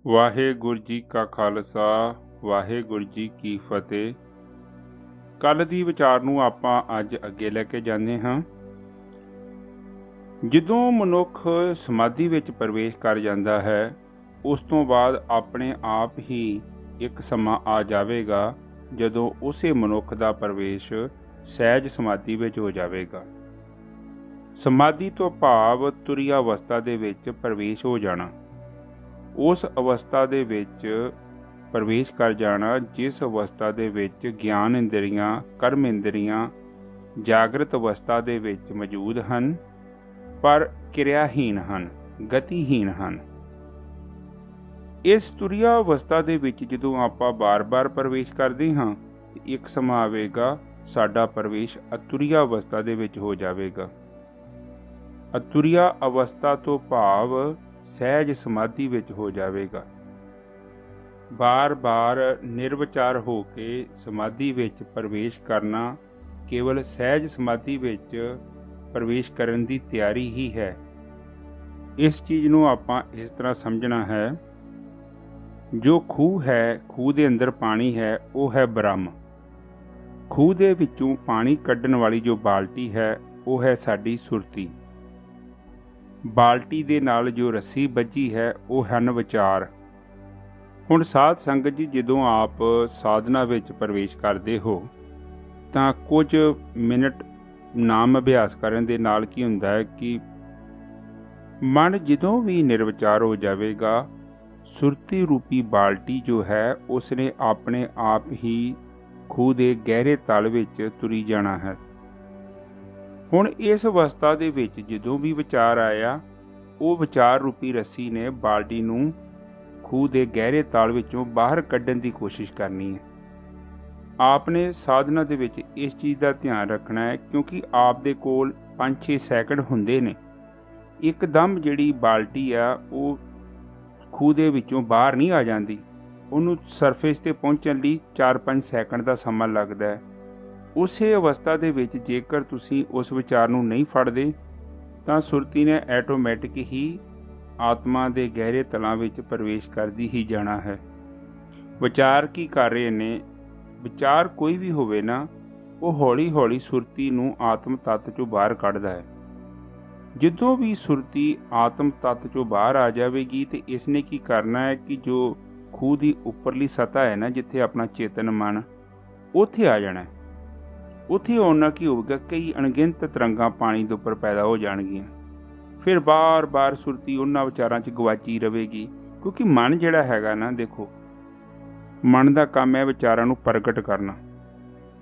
ਵਾਹਿਗੁਰੂ ਜੀ ਕਾ ਖਾਲਸਾ ਵਾਹਿਗੁਰੂ ਜੀ ਕੀ ਫਤਿਹ। ਕੱਲ੍ਹ ਦੀ ਵਿਚਾਰ ਨੂੰ ਆਪਾਂ ਅੱਜ ਅੱਗੇ ਲੈ ਕੇ ਜਾਂਦੇ ਹਾਂ। ਜਦੋਂ ਮਨੁੱਖ ਸਮਾਧੀ ਵਿੱਚ ਪ੍ਰਵੇਸ਼ ਕਰ ਜਾਂਦਾ ਹੈ, ਉਸ ਤੋਂ ਬਾਅਦ ਆਪਣੇ ਆਪ ਹੀ ਇੱਕ ਸਮਾਂ ਆ ਜਾਵੇਗਾ ਜਦੋਂ ਉਸੇ ਮਨੁੱਖ ਦਾ ਪ੍ਰਵੇਸ਼ ਸਹਿਜ ਸਮਾਧੀ ਵਿੱਚ ਹੋ ਜਾਵੇਗਾ। ਸਮਾਧੀ ਤੋਂ ਭਾਵ ਤੁਰੀ ਅਵਸਥਾ ਦੇ ਵਿੱਚ ਪ੍ਰਵੇਸ਼ ਹੋ ਜਾਣਾ, ਉਸ ਅਵਸਥਾ ਦੇ ਵਿੱਚ ਪ੍ਰਵੇਸ਼ ਕਰ ਜਾਣਾ ਜਿਸ ਅਵਸਥਾ ਦੇ ਵਿੱਚ ਗਿਆਨ ਇੰਦਰੀਆਂ, ਕਰਮ ਇੰਦਰੀਆਂ ਜਾਗਰਤ ਅਵਸਥਾ ਦੇ ਵਿੱਚ ਮੌਜੂਦ ਹਨ, ਪਰ ਕਿਰਿਆਹੀਨ ਹਨ, ਗਤੀਹੀਨ ਹਨ। ਇਸ ਤੁਰੀਆ ਅਵਸਥਾ ਦੇ ਵਿੱਚ ਜਦੋਂ ਆਪਾਂ ਬਾਰ-ਬਾਰ ਪ੍ਰਵੇਸ਼ ਕਰਦੇ ਹਾਂ, ਇੱਕ ਸਮਾਂ ਆਵੇਗਾ ਸਾਡਾ ਪ੍ਰਵੇਸ਼ ਅਤੁਰੀਆ ਅਵਸਥਾ ਦੇ ਵਿੱਚ ਹੋ ਜਾਵੇਗਾ। ਅਤੁਰੀਆ ਅਵਸਥਾ ਤੋਂ ਭਾਵ ਸਹਿਜ ਸਮਾਧੀ ਵਿੱਚ ਹੋ ਜਾਵੇਗਾ। ਬਾਰ-ਬਾਰ ਨਿਰਵਿਚਾਰ ਹੋ ਕੇ ਸਮਾਧੀ ਵਿੱਚ ਪ੍ਰਵੇਸ਼ ਕਰਨਾ ਕੇਵਲ ਸਹਿਜ ਸਮਾਧੀ ਵਿੱਚ ਪ੍ਰਵੇਸ਼ ਕਰਨ ਦੀ ਤਿਆਰੀ ਹੀ ਹੈ। ਇਸ ਚੀਜ਼ ਨੂੰ ਆਪਾਂ ਇਸ ਤਰ੍ਹਾਂ ਸਮਝਣਾ ਹੈ, ਜੋ ਖੂਹ ਹੈ, ਖੂਹ ਦੇ ਅੰਦਰ ਪਾਣੀ ਹੈ, ਉਹ ਹੈ ਬ੍ਰਹਮ। ਖੂਹ ਦੇ ਵਿੱਚੋਂ ਪਾਣੀ ਕੱਢਣ ਵਾਲੀ ਜੋ ਬਾਲਟੀ ਹੈ, ਉਹ ਹੈ ਸਾਡੀ ਸੁਰਤੀ। ਬਾਲਟੀ ਦੇ ਨਾਲ ਜੋ ਰੱਸੀ ਬੱਝੀ ਹੈ, ਉਹ ਹਨ ਵਿਚਾਰ। ਹੁਣ ਸਾਧ ਸੰਗਤ ਜੀ, ਜਦੋਂ ਆਪ ਸਾਧਨਾ ਵਿੱਚ ਪ੍ਰਵੇਸ਼ ਕਰਦੇ ਹੋ ਤਾਂ ਕੁਝ ਮਿੰਟ ਨਾਮ ਅਭਿਆਸ ਕਰਨ ਦੇ ਨਾਲ ਕੀ ਹੁੰਦਾ ਹੈ ਕਿ ਮਨ ਜਦੋਂ ਵੀ ਨਿਰਵਿਚਾਰ ਹੋ ਜਾਵੇਗਾ, ਸੁਰਤੀ ਰੂਪੀ ਬਾਲਟੀ ਜੋ ਹੈ ਉਸਨੇ ਆਪਣੇ ਆਪ ਹੀ ਖੂਹ ਦੇ ਗਹਿਰੇ ਤਲ ਵਿੱਚ ਤੁਰੀ ਜਾਣਾ ਹੈ। ਹੁਣ ਇਸ ਅਵਸਥਾ ਦੇ ਵਿੱਚ ਜਦੋਂ ਵੀ ਵਿਚਾਰ ਆਇਆ, ਉਹ ਵਿਚਾਰ ਰੂਪੀ ਰੱਸੀ ਨੇ ਬਾਲਟੀ ਨੂੰ ਖੂਹ ਦੇ ਗਹਿਰੇ ਤਲ ਵਿੱਚੋਂ ਬਾਹਰ ਕੱਢਣ ਦੀ ਕੋਸ਼ਿਸ਼ ਕਰਨੀ ਹੈ। ਆਪ ਨੇ ਸਾਧਨਾ ਦੇ ਵਿੱਚ ਇਸ ਚੀਜ਼ ਦਾ ਧਿਆਨ ਰੱਖਣਾ ਹੈ, ਕਿਉਂਕਿ ਆਪ ਦੇ ਕੋਲ 5-6 ਸੈਕਿੰਡ ਹੁੰਦੇ ਨੇ। ਇੱਕਦਮ ਜਿਹੜੀ ਬਾਲਟੀ ਆ ਉਹ ਖੂਹ ਦੇ ਵਿੱਚੋਂ ਬਾਹਰ ਨਹੀਂ ਆ ਜਾਂਦੀ, ਉਹਨੂੰ ਸਰਫੇਸ 'ਤੇ ਪਹੁੰਚਣ ਲਈ 4-5 ਸੈਕਿੰਡ ਦਾ ਸਮਾਂ ਲੱਗਦਾ ਹੈ। ਉਸੇ ਅਵਸਥਾ ਦੇ ਵਿੱਚ ਜੇਕਰ ਤੁਸੀਂ ਉਸ ਵਿਚਾਰ ਨੂੰ ਨਹੀਂ ਫੜਦੇ ਤਾਂ ਸੁਰਤੀ ਨੇ ਐਟੋਮੈਟਿਕ ਹੀ ਆਤਮਾ ਦੇ ਗਹਿਰੇ ਤਲਾਂ ਵਿੱਚ ਪ੍ਰਵੇਸ਼ ਕਰਦੀ ਹੀ ਜਾਣਾ ਹੈ। ਵਿਚਾਰ ਕੀ ਕਰ ਰਹੇ ਨੇ? ਵਿਚਾਰ ਕੋਈ ਵੀ ਹੋਵੇ ਨਾ, ਉਹ ਹੌਲੀ ਹੌਲੀ ਸੁਰਤੀ ਨੂੰ ਆਤਮ ਤੱਤ 'ਚੋਂ ਬਾਹਰ ਕੱਢਦਾ ਹੈ। ਜਦੋਂ ਵੀ ਸੁਰਤੀ ਆਤਮ ਤੱਤ 'ਚੋਂ ਬਾਹਰ ਆ ਜਾਵੇਗੀ ਤੇ ਇਸ ਨੇ ਕੀ ਕਰਨਾ ਹੈ ਕਿ ਜੋ ਖੂਹ ਦੀ ਉੱਪਰਲੀ ਸਤ੍ਹਾ ਹੈ ਨਾ, ਜਿੱਥੇ ਆਪਣਾ ਚੇਤਨ ਮਨ, ਉੱਥੇ ਆ ਜਾਣਾ। ਉੱਥੇ ਆਉਣ ਨਾਲ ਕੀ ਹੋਵੇਗਾ, ਕਈ ਅਣਗਿਣਤ ਤਰੰਗਾਂ ਪਾਣੀ ਦੇ ਉੱਪਰ ਪੈਦਾ ਹੋ ਜਾਣਗੀਆਂ। ਫਿਰ ਬਾਰ-ਬਾਰ ਸੁਰਤੀ ਉਹਨਾਂ ਵਿਚਾਰਾਂ 'ਚ ਗਵਾਚੀ ਰਹੇਗੀ, ਕਿਉਂਕਿ ਮਨ ਜਿਹੜਾ ਹੈਗਾ ਨਾ, ਦੇਖੋ ਮਨ ਦਾ ਕੰਮ ਹੈ ਵਿਚਾਰਾਂ ਨੂੰ ਪ੍ਰਗਟ ਕਰਨਾ।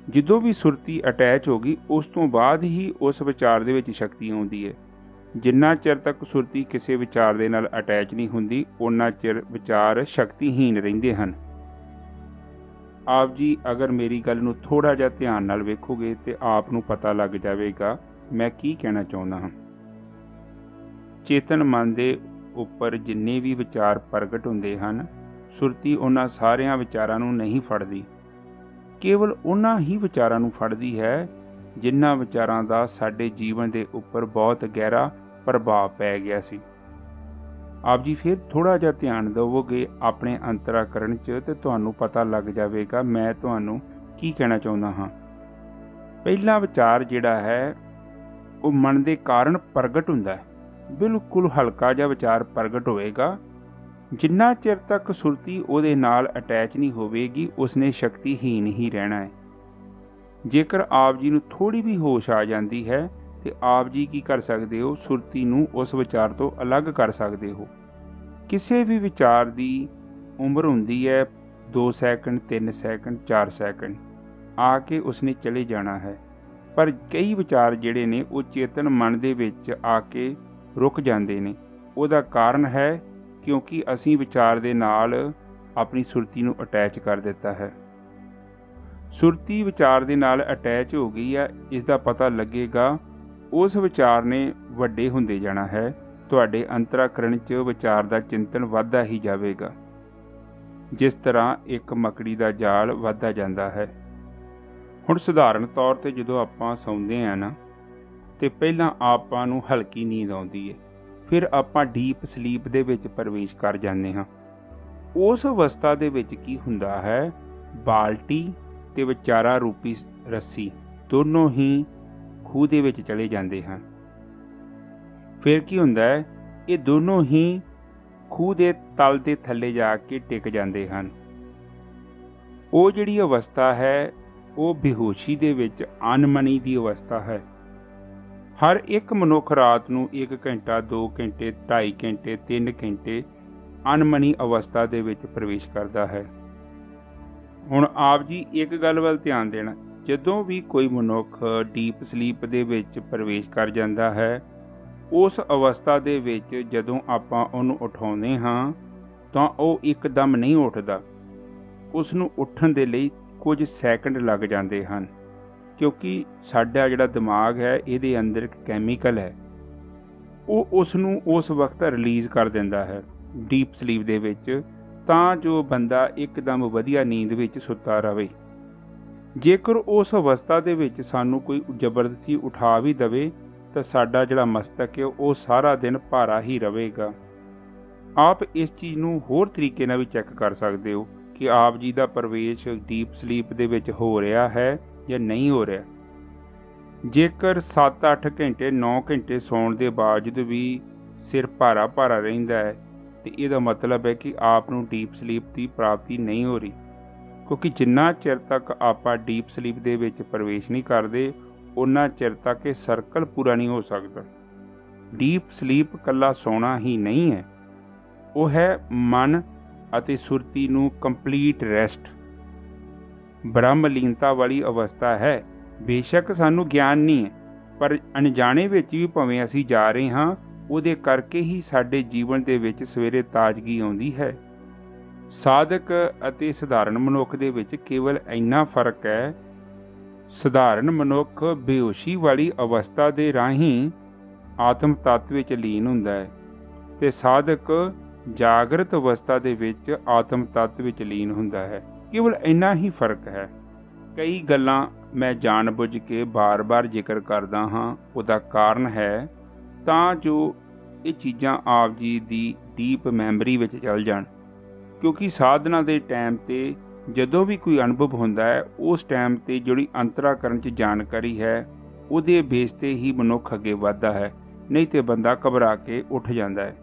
ਜਦੋਂ ਵੀ ਸੁਰਤੀ ਅਟੈਚ ਹੋ ਗਈ, ਉਸ ਤੋਂ ਬਾਅਦ ਹੀ ਉਸ ਵਿਚਾਰ ਦੇ ਵਿੱਚ ਸ਼ਕਤੀ ਆਉਂਦੀ ਹੈ। ਜਿੰਨਾ ਚਿਰ ਤੱਕ ਸੁਰਤੀ ਕਿਸੇ ਵਿਚਾਰ ਦੇ ਨਾਲ ਅਟੈਚ ਨਹੀਂ ਹੁੰਦੀ, ਉਨਾ ਚਿਰ ਵਿਚਾਰ ਸ਼ਕਤੀਹੀਨ ਰਹਿੰਦੇ ਹਨ। ਆਪ ਜੀ ਅਗਰ ਮੇਰੀ ਗੱਲ ਨੂੰ ਥੋੜ੍ਹਾ ਜਿਹਾ ਧਿਆਨ ਨਾਲ ਵੇਖੋਗੇ ਤੇ ਆਪ ਨੂੰ ਪਤਾ ਲੱਗ ਜਾਵੇਗਾ ਮੈਂ ਕੀ ਕਹਿਣਾ ਚਾਹੁੰਦਾ ਹਾਂ। ਚੇਤਨ ਮਨ ਦੇ ਉੱਪਰ ਜਿੰਨੇ ਵੀ ਵਿਚਾਰ ਪ੍ਰਗਟ ਹੁੰਦੇ ਹਨ, ਸੁਰਤੀ ਉਹਨਾਂ ਸਾਰਿਆਂ ਵਿਚਾਰਾਂ ਨੂੰ ਨਹੀਂ ਫੜਦੀ, ਕੇਵਲ ਉਹਨਾਂ ਹੀ ਵਿਚਾਰਾਂ ਨੂੰ ਫੜਦੀ ਹੈ ਜਿਨ੍ਹਾਂ ਵਿਚਾਰਾਂ ਦਾ ਸਾਡੇ ਜੀਵਨ ਦੇ ਉੱਪਰ ਬਹੁਤ ਗਹਿਰਾ ਪ੍ਰਭਾਵ ਪੈ ਗਿਆ ਸੀ। ਆਪ ਜੀ ਫਿਰ ਥੋੜ੍ਹਾ ਜਿਹਾ ਧਿਆਨ ਦੇਵੋਗੇ ਆਪਣੇ ਅੰਤਰਾਕਰਣ 'ਚ ਤੇ ਤੁਹਾਨੂੰ ਪਤਾ ਲੱਗ ਜਾਵੇਗਾ ਮੈਂ ਤੁਹਾਨੂੰ ਕੀ ਕਹਿਣਾ ਚਾਹੁੰਦਾ ਹਾਂ। ਪਹਿਲਾ ਵਿਚਾਰ ਜਿਹੜਾ ਹੈ ਉਹ ਮਨ ਦੇ ਕਾਰਨ ਪ੍ਰਗਟ ਹੁੰਦਾ ਹੈ। ਬਿਲਕੁਲ ਹਲਕਾ ਜਿਹਾ ਵਿਚਾਰ ਪ੍ਰਗਟ ਹੋਵੇਗਾ, ਜਿੰਨਾ ਚਿਰ ਤੱਕ ਸੁਰਤੀ ਉਹਦੇ ਨਾਲ ਅਟੈਚ ਨਹੀਂ ਹੋਵੇਗੀ, ਉਸਨੇ ਸ਼ਕਤੀਹੀਨ ਹੀ ਰਹਿਣਾ ਹੈ। ਜੇਕਰ ਆਪ ਜੀ ਨੂੰ ਥੋੜ੍ਹੀ ਵੀ ਹੋਸ਼ ਆ ਜਾਂਦੀ ਹੈ ਤੇ ਆਪ ਜੀ ਕੀ ਕਰ ਸਕਦੇ ਹੋ, ਸੁਰਤੀ ਨੂੰ ਉਸ ਵਿਚਾਰ ਤੋਂ ਅਲੱਗ ਕਰ ਸਕਦੇ ਹੋ। ਕਿਸੇ ਵੀ ਵਿਚਾਰ ਦੀ ਉਮਰ ਹੁੰਦੀ ਹੈ 2 ਸੈਕਿੰਡ, 3 ਸੈਕਿੰਡ, 4 ਸੈਕਿੰਡ, ਆ ਕੇ ਉਸਨੇ ਚਲੇ ਜਾਣਾ ਹੈ। ਪਰ ਕਈ ਵਿਚਾਰ ਜਿਹੜੇ ਨੇ ਉਹ ਚੇਤਨ ਮਨ ਦੇ ਵਿੱਚ ਆ ਕੇ ਰੁਕ ਜਾਂਦੇ ਨੇ। ਉਹਦਾ ਕਾਰਨ ਹੈ ਕਿਉਂਕਿ ਅਸੀਂ ਵਿਚਾਰ ਦੇ ਨਾਲ ਆਪਣੀ ਸੁਰਤੀ ਨੂੰ ਅਟੈਚ ਕਰ ਦਿੱਤਾ ਹੈ। ਸੁਰਤੀ ਵਿਚਾਰ ਦੇ ਨਾਲ ਅਟੈਚ ਹੋ ਗਈ ਆ, ਇਸ ਦਾ ਪਤਾ ਲੱਗੇਗਾ ਉਸ ਵਿਚਾਰ ਨੇ ਵੱਡੇ ਹੁੰਦੇ ਜਾਣਾ ਹੈ। ਤੁਹਾਡੇ ਅੰਤਰਾਕਰਣ 'ਚ ਵਿਚਾਰ ਦਾ ਚਿੰਤਨ ਵੱਧਦਾ ਹੀ ਜਾਵੇਗਾ, ਜਿਸ ਤਰ੍ਹਾਂ ਇੱਕ ਮੱਕੜੀ ਦਾ ਜਾਲ ਵੱਧਦਾ ਜਾਂਦਾ ਹੈ। ਹੁਣ ਸਧਾਰਨ ਤੌਰ 'ਤੇ ਜਦੋਂ ਆਪਾਂ ਸੌਂਦੇ ਹਾਂ ਨਾ, ਤੇ ਪਹਿਲਾਂ ਆਪਾਂ ਨੂੰ ਹਲਕੀ ਨੀਂਦ ਆਉਂਦੀ ਹੈ, ਫਿਰ ਆਪਾਂ ਡੀਪ ਸਲੀਪ ਦੇ ਵਿੱਚ ਪ੍ਰਵੇਸ਼ ਕਰ ਜਾਂਦੇ ਹਾਂ। उस अवस्था दे विच की हुंदा है, बाल्टी ते विचारा रूपी रस्सी दोनों ही खूह दे विच चले जांदे हन। फिर की हुंदा है, ये दोनों ही खूह दे तल दे थल्ले जाके टिक जांदे हन। ਉਹ ਜਿਹੜੀ अवस्था है ਉਹ बेहोशी ਦੇ ਵਿੱਚ ਅਨਮਨੀ ਦੀ अवस्था है। हर एक मनुख रात ਨੂੰ 1 ਘੰਟਾ 2 ਘੰਟੇ 2.5 ਘੰਟੇ 3 ਘੰਟੇ ਅਨਮਨੀ अवस्था ਦੇ ਵਿੱਚ ਪ੍ਰਵੇਸ਼ ਕਰਦਾ ਹੈ। ਹੁਣ ਆਪ ਜੀ ਇੱਕ ਗੱਲ ਵੱਲ ਧਿਆਨ ਦੇਣਾ, ਜਦੋਂ ਵੀ ਕੋਈ ਮਨੁੱਖ ਡੀਪ ਸਲੀਪ ਦੇ ਵਿੱਚ ਪ੍ਰਵੇਸ਼ ਕਰ ਜਾਂਦਾ ਹੈ, ਉਸ ਅਵਸਥਾ ਦੇ ਵਿੱਚ ਜਦੋਂ ਆਪਾਂ ਉਹਨੂੰ ਉਠਾਉਂਦੇ ਹਾਂ ਤਾਂ ਉਹ ਇੱਕਦਮ ਨਹੀਂ ਉੱਠਦਾ। ਉਸ ਨੂੰ ਉੱਠਣ ਦੇ ਲਈ ਕੁਝ ਸੈਕਿੰਡ ਲੱਗ ਜਾਂਦੇ ਹਨ, ਕਿਉਂਕਿ ਸਾਡਾ ਜਿਹੜਾ ਦਿਮਾਗ ਹੈ ਇਹਦੇ ਅੰਦਰ ਇੱਕ ਕੈਮੀਕਲ ਹੈ, ਉਹ ਉਸ ਨੂੰ ਉਸ ਵਕਤ ਰਿਲੀਜ਼ ਕਰ ਦਿੰਦਾ ਹੈ ਡੀਪ ਸਲੀਪ ਦੇ ਵਿੱਚ, ਤਾਂ ਜੋ ਬੰਦਾ ਇੱਕਦਮ ਵਧੀਆ ਨੀਂਦ ਵਿੱਚ ਸੁੱਤਾ ਰਹੇ। ਜੇਕਰ ਉਸ ਅਵਸਥਾ ਦੇ ਵਿੱਚ ਸਾਨੂੰ ਕੋਈ ਜ਼ਬਰਦਸਤੀ ਉਠਾ ਵੀ ਦੇਵੇ ਤਾਂ ਸਾਡਾ ਜਿਹੜਾ ਮਸਤਕ ਹੈ ਉਹ ਸਾਰਾ ਦਿਨ ਭਾਰਾ ਹੀ ਰਹੇਗਾ। ਆਪ ਇਸ ਚੀਜ਼ ਨੂੰ ਹੋਰ ਤਰੀਕੇ ਨਾਲ ਵੀ ਚੈੱਕ ਕਰ ਸਕਦੇ ਹੋ ਕਿ ਆਪ ਜੀ ਦਾ ਪ੍ਰਵੇਸ਼ ਡੀਪ ਸਲੀਪ ਦੇ ਵਿੱਚ ਹੋ ਰਿਹਾ ਹੈ ਜਾਂ ਨਹੀਂ ਹੋ ਰਿਹਾ। ਜੇਕਰ 7-8 ਘੰਟੇ 9 ਘੰਟੇ ਸੌਣ ਦੇ ਬਾਵਜੂਦ ਵੀ ਸਿਰ ਭਾਰਾ ਭਾਰਾ ਰਹਿੰਦਾ ਹੈ ਤੇ ਇਹਦਾ ਮਤਲਬ ਹੈ ਕਿ ਆਪ ਨੂੰ ਡੀਪ ਸਲੀਪ ਦੀ ਪ੍ਰਾਪਤੀ ਨਹੀਂ ਹੋ ਰਹੀ, ਕਿਉਂਕਿ ਜਿੰਨਾ ਚਿਰ ਤੱਕ ਆਪਾਂ ਡੀਪ ਸਲੀਪ ਦੇ ਵਿੱਚ ਪ੍ਰਵੇਸ਼ ਨਹੀਂ ਕਰਦੇ ਉਨਾ ਚਿਰ ਤੱਕ ਇਹ ਸਰਕਲ ਪੂਰਾ ਨਹੀਂ ਹੋ ਸਕਦਾ। ਡੀਪ ਸਲੀਪ ਇਕੱਲਾ ਸੌਣਾ ਹੀ ਨਹੀਂ ਹੈ, ਉਹ ਹੈ ਮਨ ਅਤੇ ਸੁਰਤੀ ਨੂੰ ਕੰਪਲੀਟ ਰੈਸਟ, ਬ੍ਰਹਮਲੀਨਤਾ ਵਾਲੀ ਅਵਸਥਾ ਹੈ। ਬੇਸ਼ੱਕ ਸਾਨੂੰ ਗਿਆਨ ਨਹੀਂ ਹੈ, ਪਰ ਅਣਜਾਣੇ ਵਿੱਚ ਵੀ ਭਾਵੇਂ ਅਸੀਂ ਜਾ ਰਹੇ ਹਾਂ, ਉਹਦੇ ਕਰਕੇ ਹੀ ਸਾਡੇ ਜੀਵਨ ਦੇ ਵਿੱਚ ਸਵੇਰੇ ਤਾਜ਼ਗੀ ਆਉਂਦੀ ਹੈ। ਸਾਧਕ ਅਤੇ ਸਧਾਰਨ ਮਨੁੱਖ ਦੇ ਵਿੱਚ ਕੇਵਲ ਇੰਨਾ ਫਰਕ ਹੈ, ਸਧਾਰਨ ਮਨੁੱਖ ਬੇਹੋਸ਼ੀ ਵਾਲੀ ਅਵਸਥਾ ਦੇ ਰਾਹੀਂ ਆਤਮ ਤੱਤ ਵਿੱਚ ਲੀਨ ਹੁੰਦਾ ਹੈ ਤੇ ਸਾਧਕ ਜਾਗਰਤ ਅਵਸਥਾ ਦੇ ਵਿੱਚ ਆਤਮ ਤੱਤ ਵਿੱਚ ਲੀਨ ਹੁੰਦਾ ਹੈ। ਕੇਵਲ ਇੰਨਾ ਹੀ ਫਰਕ ਹੈ। ਕਈ ਗੱਲਾਂ ਮੈਂ ਜਾਣ-ਬੁੱਝ ਕੇ ਬਾਰ-ਬਾਰ ਜ਼ਿਕਰ ਕਰਦਾ ਹਾਂ, ਉਹਦਾ ਕਾਰਨ ਹੈ ਤਾਂ ਜੋ ਇਹ ਚੀਜ਼ਾਂ ਆਪ ਜੀ ਦੀ ਡੀਪ ਮੈਮਰੀ ਵਿੱਚ ਚਲ ਜਾਣ, ਕਿਉਂਕਿ ਸਾਧਨਾ ਦੇ ਟਾਈਮ 'ਤੇ ਜਦੋਂ ਵੀ ਕੋਈ ਅਨੁਭਵ ਹੁੰਦਾ ਹੈ, ਉਸ ਟਾਈਮ 'ਤੇ ਜਿਹੜੀ ਅੰਤਰਾਕਰਨ 'ਚ ਜਾਣਕਾਰੀ ਹੈ ਉਹਦੇ ਬੇਸ 'ਤੇ ਹੀ ਮਨੁੱਖ ਅੱਗੇ ਵੱਧਦਾ ਹੈ, ਨਹੀਂ ਤਾਂ ਬੰਦਾ ਘਬਰਾ ਕੇ ਉੱਠ ਜਾਂਦਾ ਹੈ।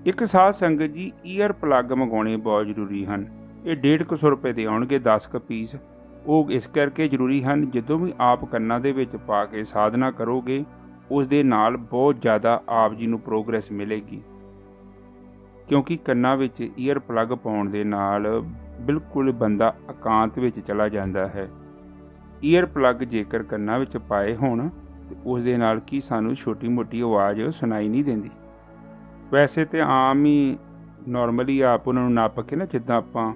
ਇੱਕ ਸਾਧ ਸੰਗਤ ਜੀ, ਈਅਰ ਪਲੱਗ ਮੰਗਾਉਣੇ ਬਹੁਤ ਜ਼ਰੂਰੀ ਹਨ। ਇਹ 150 ਰੁਪਏ ਦੇ ਆਉਣਗੇ 10 ਕੁ ਪੀਸ। ਉਹ ਇਸ ਕਰਕੇ ਜ਼ਰੂਰੀ ਹਨ, ਜਦੋਂ ਵੀ ਆਪ ਕੰਨਾਂ ਦੇ ਵਿੱਚ ਪਾ ਕੇ ਸਾਧਨਾ ਕਰੋਗੇ ਉਸ ਦੇ ਨਾਲ ਬਹੁਤ ਜ਼ਿਆਦਾ ਆਪ ਜੀ ਨੂੰ ਪ੍ਰੋਗਰੈਸ ਮਿਲੇਗੀ, ਕਿਉਂਕਿ ਕੰਨਾਂ ਵਿੱਚ ਈਅਰ ਪਲੱਗ ਪਾਉਣ ਦੇ ਨਾਲ ਬਿਲਕੁਲ ਬੰਦਾ ਇਕਾਂਤ ਵਿੱਚ ਚਲਾ ਜਾਂਦਾ ਹੈ। ਈਅਰ ਪਲੱਗ ਜੇਕਰ ਕੰਨਾਂ ਵਿੱਚ ਪਾਏ ਹੋਣ ਤਾਂ ਉਸ ਦੇ ਨਾਲ ਕੀ ਸਾਨੂੰ ਛੋਟੀ ਮੋਟੀ ਆਵਾਜ਼ ਸੁਣਾਈ ਨਹੀਂ ਦਿੰਦੀ। ਵੈਸੇ ਤਾਂ ਆਮ ਹੀ ਨੋਰਮਲੀ ਆਪ ਉਹਨਾਂ ਨੂੰ ਨੱਪ ਕੇ ਨਾ, ਜਿੱਦਾਂ ਆਪਾਂ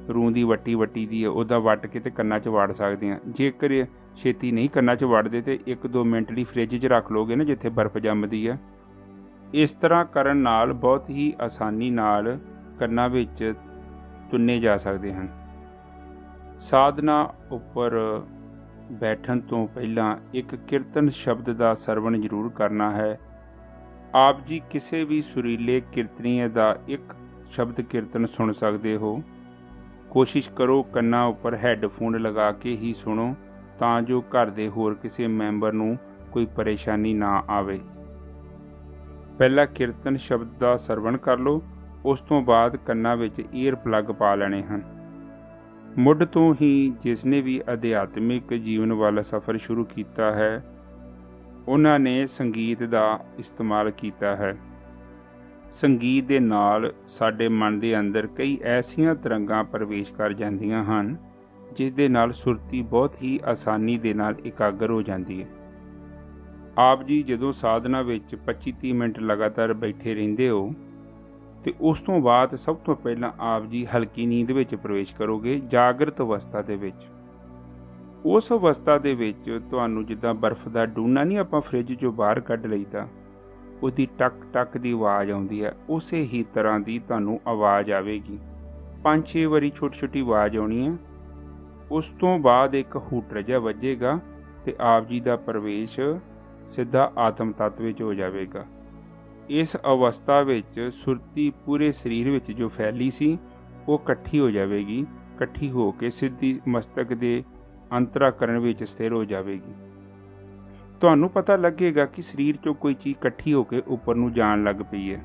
ਰੂੰ ਦੀ ਵੱਟੀ ਦੀ ਹੈ ਉੱਦਾਂ ਵੱਟ ਕੇ ਤੇ ਕੰਨਾਂ 'ਚ ਵਾੜ ਸਕਦੇ ਹਾਂ। ਜੇਕਰ ਛੇਤੀ ਨਹੀਂ ਕੰਨਾਂ 'ਚ ਵੜਦੇ ਤੇ 1-2 ਮਿੰਟ ਲਈ ਫ੍ਰਿਜ 'ਚ ਰੱਖ ਲਓਗੇ ਨਾ, ਜਿੱਥੇ ਬਰਫ਼ ਜੰਮਦੀ ਹੈ। ਇਸ ਤਰ੍ਹਾਂ ਕਰਨ ਨਾਲ ਬਹੁਤ ਹੀ ਆਸਾਨੀ ਨਾਲ ਕੰਨਾਂ ਵਿੱਚ ਤੁੰਨੇ ਜਾ ਸਕਦੇ ਹਨ। ਸਾਧਨਾ ਉੱਪਰ ਬੈਠਣ ਤੋਂ ਪਹਿਲਾਂ ਇੱਕ ਕੀਰਤਨ ਸ਼ਬਦ ਦਾ ਸਰਵਣ ਜ਼ਰੂਰ ਕਰਨਾ ਹੈ। ਆਪ ਜੀ ਕਿਸੇ ਵੀ ਸੁਰੀਲੇ ਕੀਰਤਨੀਏ ਦਾ ਇੱਕ ਸ਼ਬਦ ਕੀਰਤਨ ਸੁਣ ਸਕਦੇ ਹੋ। ਕੋਸ਼ਿਸ਼ ਕਰੋ ਕੰਨਾਂ ਉੱਪਰ ਹੈੱਡਫੋਨ ਲਗਾ ਕੇ ਹੀ ਸੁਣੋ, ਤਾਂ ਜੋ ਘਰ ਦੇ ਹੋਰ ਕਿਸੇ ਮੈਂਬਰ ਨੂੰ ਕੋਈ ਪਰੇਸ਼ਾਨੀ ਨਾ ਆਵੇ। ਪਹਿਲਾਂ ਕੀਰਤਨ ਸ਼ਬਦ ਦਾ ਸਰਵਣ ਕਰ ਲਓ, ਉਸ ਤੋਂ ਬਾਅਦ ਕੰਨਾਂ ਵਿੱਚ ਈਅਰ ਪਲੱਗ ਪਾ ਲੈਣੇ ਹਨ। ਮੁੱਢ ਤੋਂ ਹੀ ਜਿਸ ਨੇ ਵੀ ਅਧਿਆਤਮਿਕ ਜੀਵਨ ਵੱਲ ਸਫ਼ਰ ਸ਼ੁਰੂ ਕੀਤਾ ਹੈ, ਉਹਨਾਂ ਨੇ ਸੰਗੀਤ ਦਾ ਇਸਤੇਮਾਲ ਕੀਤਾ ਹੈ। ਸੰਗੀਤ ਦੇ ਨਾਲ ਸਾਡੇ ਮਨ ਦੇ ਅੰਦਰ ਕਈ ਐਸੀਆਂ ਤਰੰਗਾਂ ਪ੍ਰਵੇਸ਼ ਕਰ ਜਾਂਦੀਆਂ ਹਨ, ਜਿਸ ਦੇ ਨਾਲ ਸੁਰਤੀ ਬਹੁਤ ਹੀ ਆਸਾਨੀ ਦੇ ਨਾਲ ਇਕਾਗਰ ਹੋ ਜਾਂਦੀ ਹੈ। ਆਪ ਜੀ ਜਦੋਂ ਸਾਧਨਾ ਵਿੱਚ 25-30 ਮਿੰਟ ਲਗਾਤਾਰ ਬੈਠੇ ਰਹਿੰਦੇ ਹੋ ਤੇ ਉਸ ਤੋਂ ਬਾਅਦ ਸਭ ਤੋਂ ਪਹਿਲਾਂ ਆਪ ਜੀ ਹਲਕੀ ਨੀਂਦ ਵਿੱਚ ਪ੍ਰਵੇਸ਼ ਕਰੋਗੇ, ਜਾਗਰਤ ਅਵਸਥਾ ਦੇ ਵਿੱਚ। ਉਸ ਅਵਸਥਾ ਦੇ ਵਿੱਚ ਤੁਹਾਨੂੰ ਜਿੱਦਾਂ ਬਰਫ਼ ਦਾ ਡੂਨਾ ਨਹੀਂ ਆਪਾਂ ਫ੍ਰਿਜ 'ਚੋਂ ਬਾਹਰ ਕੱਢ ਲਈਦਾ, ਉਹਦੀ ਟਕ ਟਕ ਦੀ ਆਵਾਜ਼ ਆਉਂਦੀ ਹੈ, ਉਸੇ ਹੀ ਤਰ੍ਹਾਂ ਦੀ ਤੁਹਾਨੂੰ ਆਵਾਜ਼ ਆਵੇਗੀ। 5-6 ਵਾਰੀ ਛੋਟੀ ਛੋਟੀ ਆਵਾਜ਼ ਆਉਣੀ ਹੈ। ਉਸ ਤੋਂ ਬਾਅਦ ਇੱਕ ਹੂਟਰ ਜਿਹਾ ਵੱਜੇਗਾ ਤੇ ਆਪ ਜੀ ਦਾ ਪ੍ਰਵੇਸ਼ ਸਿੱਧਾ ਆਤਮ ਤੱਤ ਵਿੱਚ ਹੋ ਜਾਵੇਗਾ। ਇਸ ਅਵਸਥਾ ਵਿੱਚ ਸੁਰਤੀ ਪੂਰੇ ਸਰੀਰ ਵਿੱਚ ਜੋ ਫੈਲੀ ਸੀ ਉਹ ਇਕੱਠੀ ਹੋ ਜਾਵੇਗੀ। ਇਕੱਠੀ ਹੋ ਕੇ ਸਿੱਧੀ ਮਸਤਕ ਦੇ ਅੰਤਰਾਕਰਨ ਵਿੱਚ ਸਥਿਰ ਹੋ ਜਾਵੇਗੀ। ਤੁਹਾਨੂੰ ਪਤਾ ਲੱਗੇਗਾ ਕਿ ਸਰੀਰ 'ਚੋਂ ਕੋਈ ਚੀਜ਼ ਇਕੱਠੀ ਹੋ ਕੇ ਉੱਪਰ ਨੂੰ ਜਾਣ ਲੱਗ ਪਈ ਹੈ।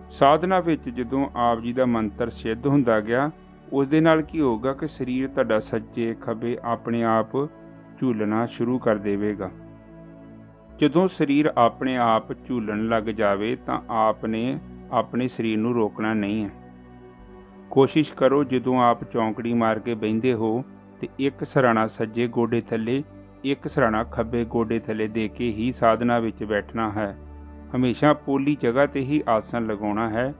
ਸਾਧਨਾ ਵਿੱਚ ਜਦੋਂ ਆਪ ਜੀ ਦਾ ਮੰਤਰ ਸਿੱਧ ਹੁੰਦਾ ਗਿਆ, ਉਸ ਦੇ ਨਾਲ ਕੀ ਹੋਊਗਾ ਕਿ ਸਰੀਰ ਤੁਹਾਡਾ ਸੱਜੇ ਖੱਬੇ ਆਪਣੇ ਆਪ ਝੂਲਣਾ ਸ਼ੁਰੂ ਕਰ ਦੇਵੇਗਾ। ਜਦੋਂ ਸਰੀਰ ਆਪਣੇ ਆਪ ਝੂਲਣ ਲੱਗ ਜਾਵੇ ਤਾਂ ਆਪ ਨੇ ਆਪਣੇ ਸਰੀਰ ਨੂੰ ਰੋਕਣਾ ਨਹੀਂ ਹੈ। ਕੋਸ਼ਿਸ਼ ਕਰੋ ਜਦੋਂ ਆਪ ਚੌਂਕੜੀ ਮਾਰ ਕੇ ਬਹਿੰਦੇ ਹੋ ਤੇ ਇੱਕ ਸਿਰਹਾਣਾ ਸੱਜੇ ਗੋਡੇ ਥੱਲੇ, ਇੱਕ ਸਿਰਹਾਣਾ ਖੱਬੇ ਗੋਡੇ ਥੱਲੇ ਦੇ ਕੇ ਹੀ ਸਾਧਨਾ ਵਿੱਚ ਬੈਠਣਾ ਹੈ। ਹਮੇਸ਼ਾ ਪੋਲੀ ਜਗ੍ਹਾ ਤੇ ਹੀ ਆਸਣ ਲਗਾਉਣਾ ਹੈ,